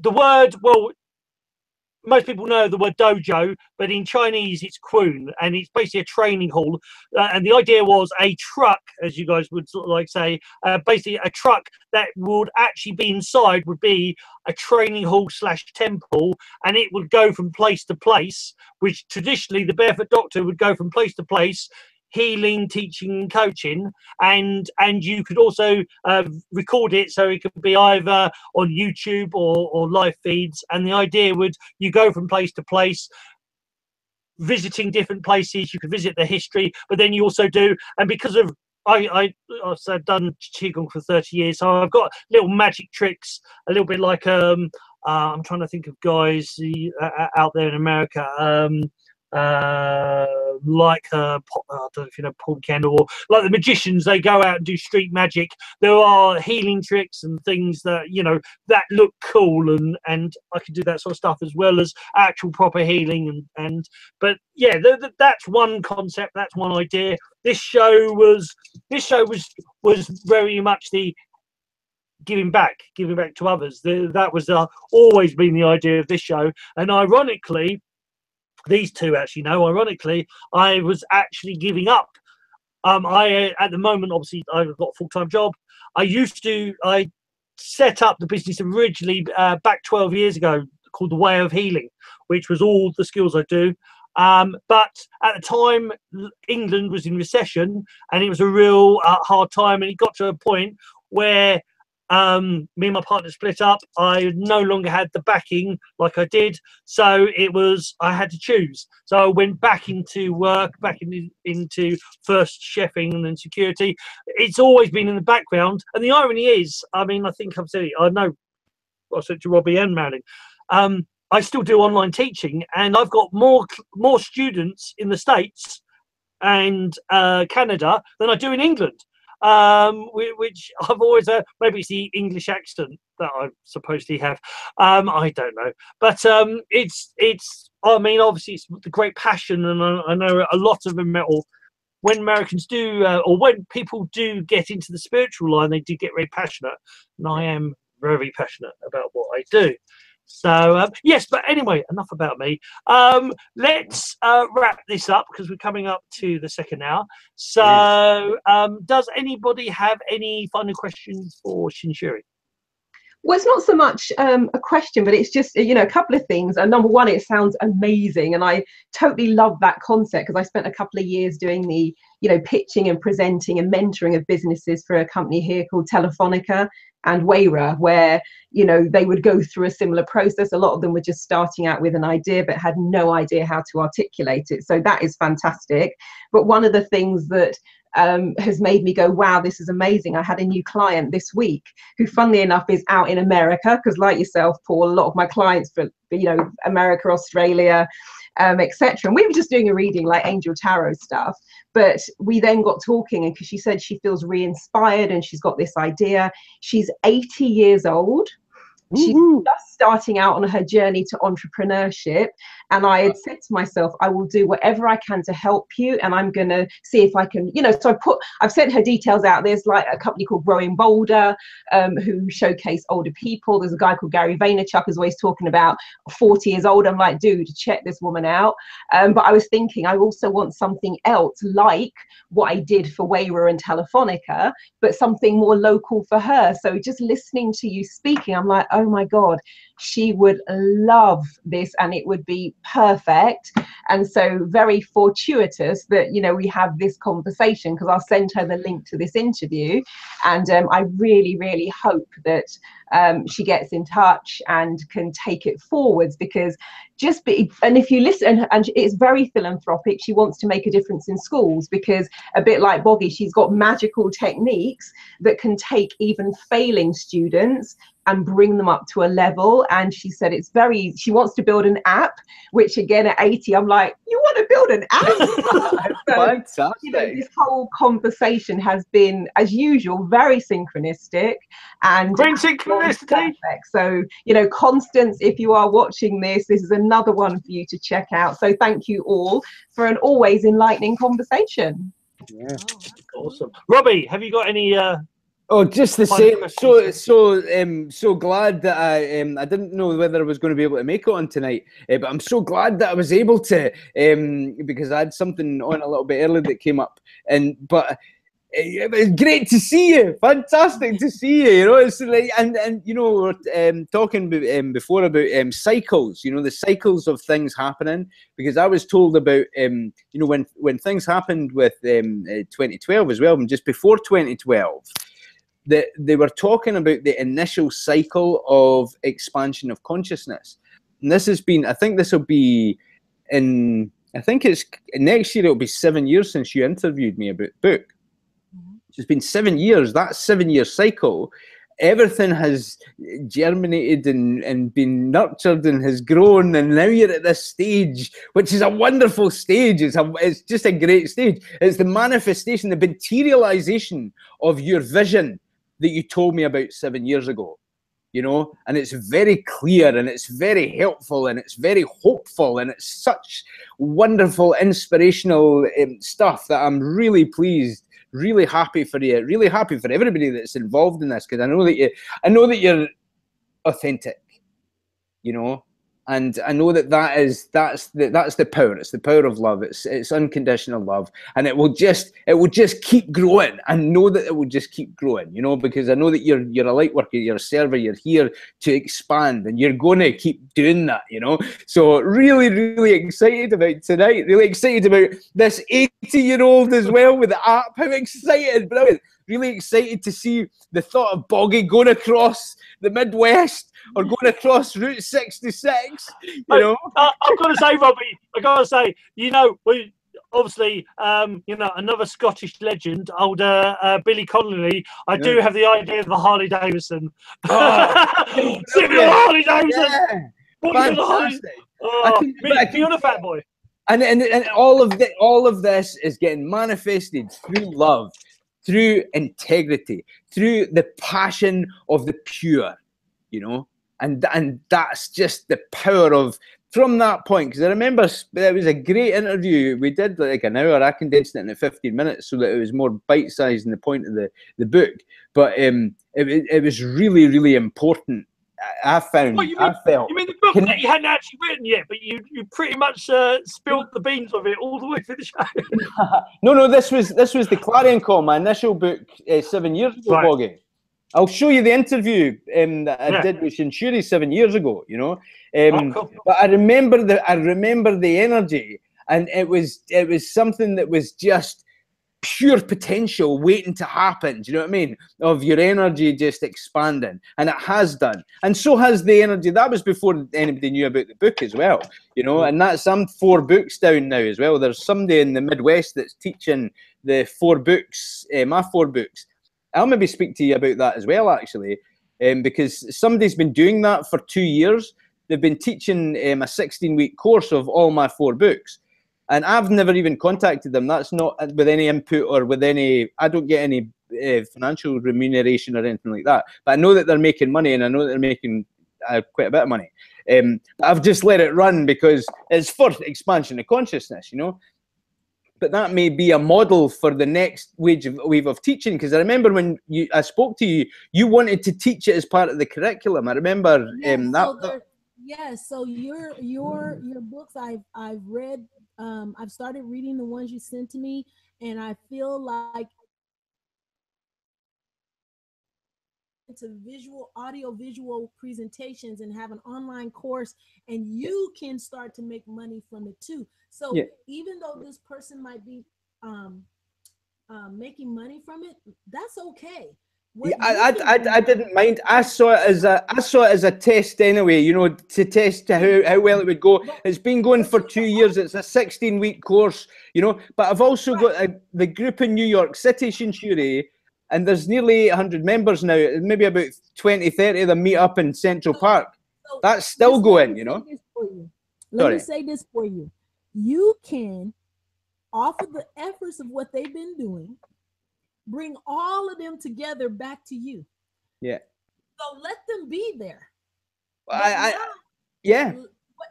word. Well, most people know the word dojo, but in Chinese it's kun, and it's basically a training hall. And the idea was a truck, as you guys would sort of like say, basically a truck that would actually be inside would be a training hall / temple, and it would go from place to place, which traditionally the barefoot doctor would go from place to place, healing, teaching, and coaching, and you could also record it, so it could be either on YouTube or live feeds. And the idea would, you go from place to place, visiting different places. You could visit the history, but then you also do, and because of I've done Qigong for 30 years, so I've got little magic tricks, a little bit like I'm trying to think of guys out there in America, like I don't know if you know Paul Kendall, or like the magicians, they go out and do street magic. There are healing tricks and things that, you know, that look cool, and I can do that sort of stuff as well as actual proper healing, but yeah, that's one concept, that's one idea. This show was very much the giving back to others. That was always been the idea of this show. And ironically, these two actually know, ironically, I was actually giving up. At the moment, obviously, I've got a full-time job. I set up the business originally back 12 years ago called The Way of Healing, which was all the skills I do. But at the time, England was in recession, and it was a real hard time. And it got to a point where me and my partner split up. I no longer had the backing like I did, so I had to choose. So I went back into work, into first chefing and then security. It's always been in the background, and the irony is, I mean, I think I've said it, I know I said to Robbie and Marilyn, I still do online teaching, and I've got more students in the States and Canada than I do in England. Which I've always maybe it's the English accent that I supposedly have. I don't know, but it's I mean, obviously it's the great passion, and I know a lot of them, or when Americans do, or when people do get into the spiritual line, they do get very passionate, and I am very passionate about what I do. So yes, but anyway, enough about me. Let's wrap this up because we're coming up to the second hour. So does anybody have any final questions for SHINSHUR? Well, it's not so much a question, but it's just, you know, a couple of things. And number one, it sounds amazing, and I totally love that concept, because I spent a couple of years doing the, you know, pitching and presenting and mentoring of businesses for a company here called Telefonica and Wayra, where, you know, they would go through a similar process. A lot of them were just starting out with an idea but had no idea how to articulate it. So that is fantastic. But one of the things that has made me go, wow, this is amazing. I had a new client this week who, funnily enough, is out in America, because like yourself, Paul, a lot of my clients for, you know, America, Australia, etc. And we were just doing a reading like angel tarot stuff, but we then got talking, and because she said she feels re-inspired and she's got this idea. She's 80 years old. She's just starting out on her journey to entrepreneurship, and I had said to myself, I will do whatever I can to help you, and I'm gonna see if I can, you know. So I've sent her details out. There's like a company called Growing Bolder, who showcase older people. There's a guy called Gary Vaynerchuk who's always talking about 40 years old. I'm like, dude, check this woman out. But I was thinking, I also want something else like what I did for Wayra and Telefonica, but something more local for her. So just listening to you speaking, I'm like, oh my God, she would love this, and it would be perfect. And so very fortuitous that, you know, we have this conversation, because I'll send her the link to this interview. And I really, really hope that she gets in touch and can take it forwards, because and if you listen, and it's very philanthropic, she wants to make a difference in schools, because a bit like Boggie, she's got magical techniques that can take even failing students and bring them up to a level. And she said she wants to build an app, which again at 80, I'm like, you want to build an app? So, Fantastic. you know, this whole conversation has been, as usual, very synchronistic and synchronicity. So, you know, Constance, if you are watching this is another one for you to check out. So thank you all for an always enlightening conversation. Yeah. Awesome. Robbie, have you got any Oh, just the same. So glad that I didn't know whether I was going to be able to make it on tonight, but I'm so glad that I was able to, because I had something on a little bit earlier that came up, but it was great to see you. Fantastic to see you. You know, it's like, and you know, we were talking before about cycles. You know, the cycles of things happening. Because I was told about you know, when things happened with 2012 as well, and just before 2012. They were talking about the initial cycle of expansion of consciousness. And this has been, I think this will be I think it's next year, it'll be 7 years since you interviewed me about the book. It's been 7 years, that 7 year cycle, everything has germinated and been nurtured and has grown, and now you're at this stage, which is a wonderful stage. It's just a great stage. It's the manifestation, the materialization of your vision that you told me about 7 years ago, you know, and it's very clear and it's very helpful and it's very hopeful and it's such wonderful, inspirational stuff that I'm really pleased, really happy for you, really happy for everybody that's involved in this, because I know that you're authentic, you know. And I know that's the power. It's the power of love. It's unconditional love, and it will just keep growing. I know that it will just keep growing, you know, because I know that you're a light worker, you're a server, you're here to expand, and you're going to keep doing that, you know. So really, really excited about tonight. Really excited about this 80-year-old as well with the app. How excited, brilliant! Really excited to see the thought of Boggie going across the Midwest or going across Route 66, you know. I've got to say, Robbie, you know, we obviously, you know, another Scottish legend, old Billy Connolly. I do have the idea of the Harley Davidson. Oh, Harley Davidson. Yeah. Fantastic. Be on a fat boy. And all of this is getting manifested through love, through integrity, through the passion of the pure, you know. And that's just the power of, from that point, because I remember there was a great interview we did, like an hour. I condensed it into 15 minutes so that it was more bite-sized in the point of the book. But it was really, really important. I felt. You mean the book that you hadn't actually written yet, but you pretty much spilled the beans of it all the way through the show? No, this was the Clarion Call, my initial book 7 years ago, Right. Boggie. I'll show you the interview that I did with SHINSHUR 7 years ago, you know. Cool. But I remember the energy, and it was something that was just pure potential waiting to happen. Do you know what I mean? Of your energy just expanding, and it has done, and so has the energy. That was before anybody knew about the book as well, you know. And that's, I'm 4 books down now as well. There's somebody in the Midwest that's teaching the 4 books, my 4 books. I'll maybe speak to you about that as well, actually, because somebody's been doing that for 2 years. They've been teaching a 16-week course of all my 4 books. And I've never even contacted them. That's not with any input or with any, I don't get any financial remuneration or anything like that. But I know that they're making money, and I know that they're making quite a bit of money. I've just let it run because it's for expansion of consciousness, you know. But that may be a model for the next wave of teaching, because I remember when I spoke to you, you wanted to teach it as part of the curriculum. I remember Yes, so your books I've read, I've started reading the ones you sent to me, and I feel like into visual, audio, visual presentations and have an online course, and you can start to make money from it too. So even though this person might be making money from it, that's okay. I didn't mind. I saw it as a test anyway, you know, to test how well it would go. It's been going for 2 years. It's a 16-week course, you know. But I've also got the group in New York City, SHINSHUR, and there's nearly 800 members now. Maybe about 20, 30 of them meet up in Central Park. That's still going, you know. Let me say this for you. You can, off of the efforts of what they've been doing, bring all of them together back to you. Yeah. So let them be there.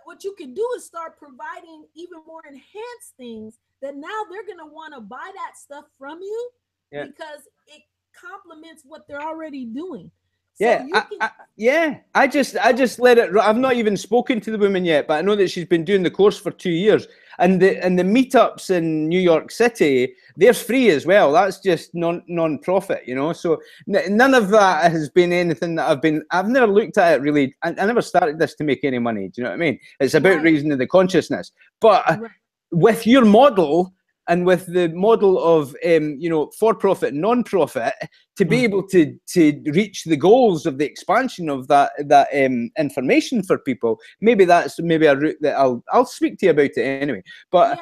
What you can do is start providing even more enhanced things that now they're going to want to buy that stuff from you because it complements what they're already doing. So I just let it. I've not even spoken to the woman yet, but I know that she's been doing the course for 2 years. And the meetups in New York City, they're free as well. That's just non-profit, you know. So none of that has been anything that I've never looked at it really. I never started this to make any money. Do you know what I mean? It's about raising the consciousness. But with your model, and with the model of you know, for-profit, non-profit, to be able to reach the goals of the expansion of that information for people, maybe that's a route that I'll speak to you about it anyway. But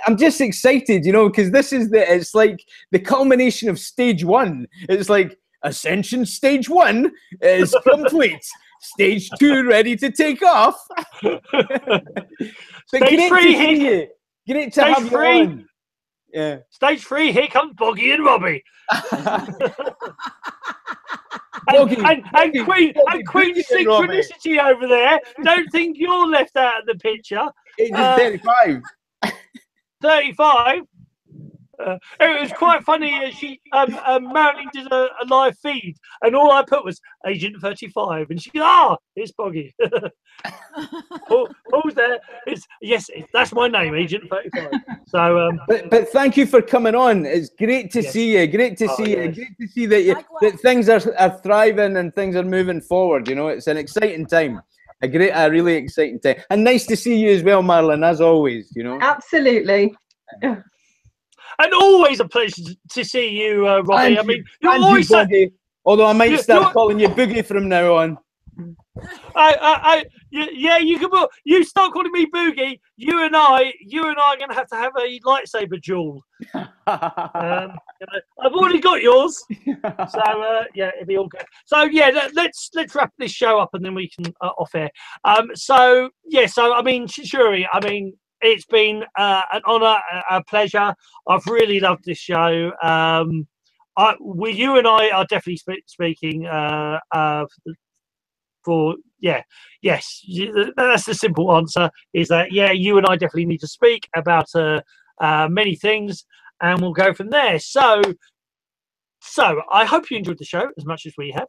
I'm just excited, you know, because it's like the culmination of stage 1. It's like Ascension stage 1 is complete. Stage 2 ready to take off. Stage 3 Great to have you on. Yeah. Stage 3, here comes Boggie and Robbie. and Queen Synchronicity over there. Don't think you're left out of the picture. 35. 35. It was quite funny. She Marilyn did a live feed, and all I put was Agent 35, and she goes, it's Boggie. Who's there? That's my name, Agent 35. So, but thank you for coming on. It's great to see you. Great to see you. Great to see that things are thriving and things are moving forward. You know, it's an exciting time. A really exciting time, and nice to see you as well, Marilyn, as always. You know, absolutely. And always a pleasure to see you, Robbie. I mean, you're always Boggie, although I might start calling you Boogie from now on. You can. You start calling me Boogie. You and I are going to have a lightsaber duel. I've already got yours, so it'll be all good. So let's wrap this show up and then we can off air. So I mean, Shuri, I mean, it's been an honour, a pleasure. I've really loved this show. You and I are definitely speaking yes. That's the simple answer. Is that you and I definitely need to speak about many things, and we'll go from there. So I hope you enjoyed the show as much as we have.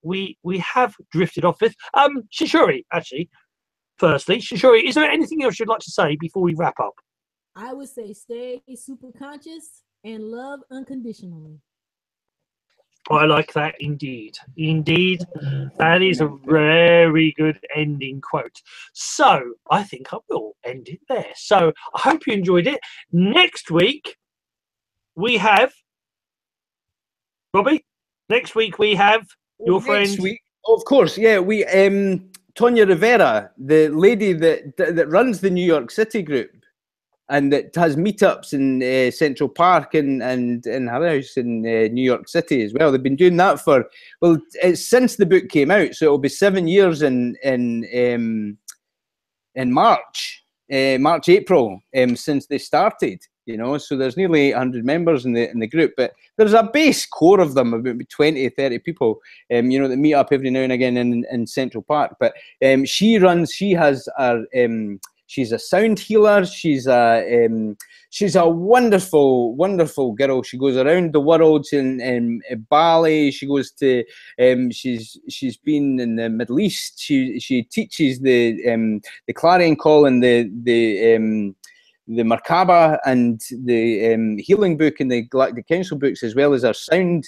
We have drifted off with Shuri, actually. Firstly, Shuri, is there anything else you'd like to say before we wrap up? I would say stay super conscious and love unconditionally. I like that indeed. Indeed, that is a very good ending quote. So I think I will end it there. So I hope you enjoyed it. Next week we have Robbie. Next week we have your friend. Next week, of course, we Tonya Rivera, the lady that runs the New York City group, and that has meetups in Central Park and in her house in New York City as well. They've been doing that it's since the book came out, so it'll be 7 years in March, April, since they started. You know, so there's nearly 800 members in the group, but there's a base core of them, about 20, 30 people, you know, that meet up every now and again in Central Park. But she's a sound healer. She's a wonderful, wonderful girl. She goes around the world in Bali. She goes to she's been in the Middle East. She teaches the clarion call and Merkaba and the healing book and the Galactic Council books, as well as our sound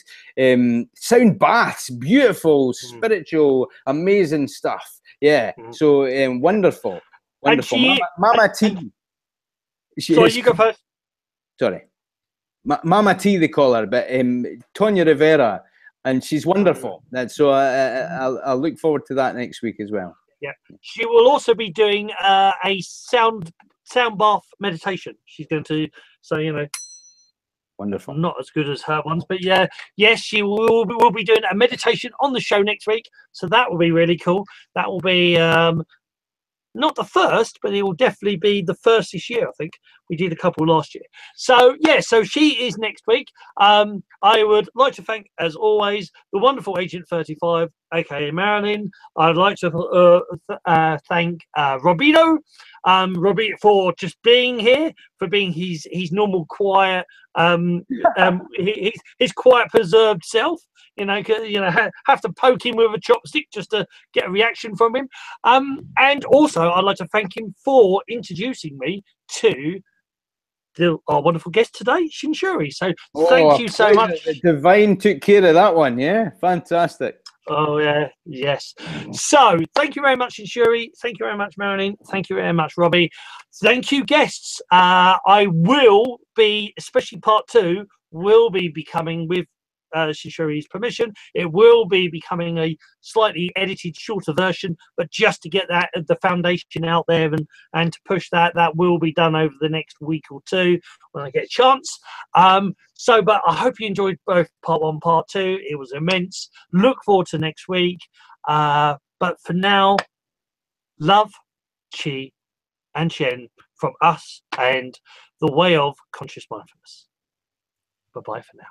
baths, beautiful, spiritual, amazing stuff. Yeah, so wonderful, wonderful. Mama T. Sorry, you go first. Sorry, Mama T they call her, but Tonya Rivera, and she's wonderful. So I'll look forward to that next week as well. Yeah, she will also be doing a sound bath meditation. She's going to, so you know, wonderful. Not as good as her ones, but yeah, yes, she will be doing a meditation on the show next week. So that will be really cool. That will be not the first, but it will definitely be the first this year. I think we did a couple last year. So yeah, so she is next week. I would like to thank, as always, the wonderful Agent 35, aka Marilyn. I'd like to thank Robino, Robbie, for just being here, for being his normal quiet, his quiet, preserved self. You know, have to poke him with a chopstick just to get a reaction from him. And also, I'd like to thank him for introducing me to our wonderful guest today, SHINSHUR. So thank you so much. The divine took care of that one. Yeah, fantastic. Oh yeah, yes. So thank you very much, SHINSHUR. Thank you very much, Marilyn. Thank you very much, Robbie. Thank you, guests. I will be, especially part 2, will be becoming, with SHINSHUR's permission, it will be becoming a slightly edited, shorter version, but just to get that the foundation out there and to push that will be done over the next week or 2 when I get a chance. But I hope you enjoyed both part 1, part 2. It was immense. Look forward to next week. But for now, love, chi, and shen from us and the Way of Conscious Mindfulness. Bye bye for now.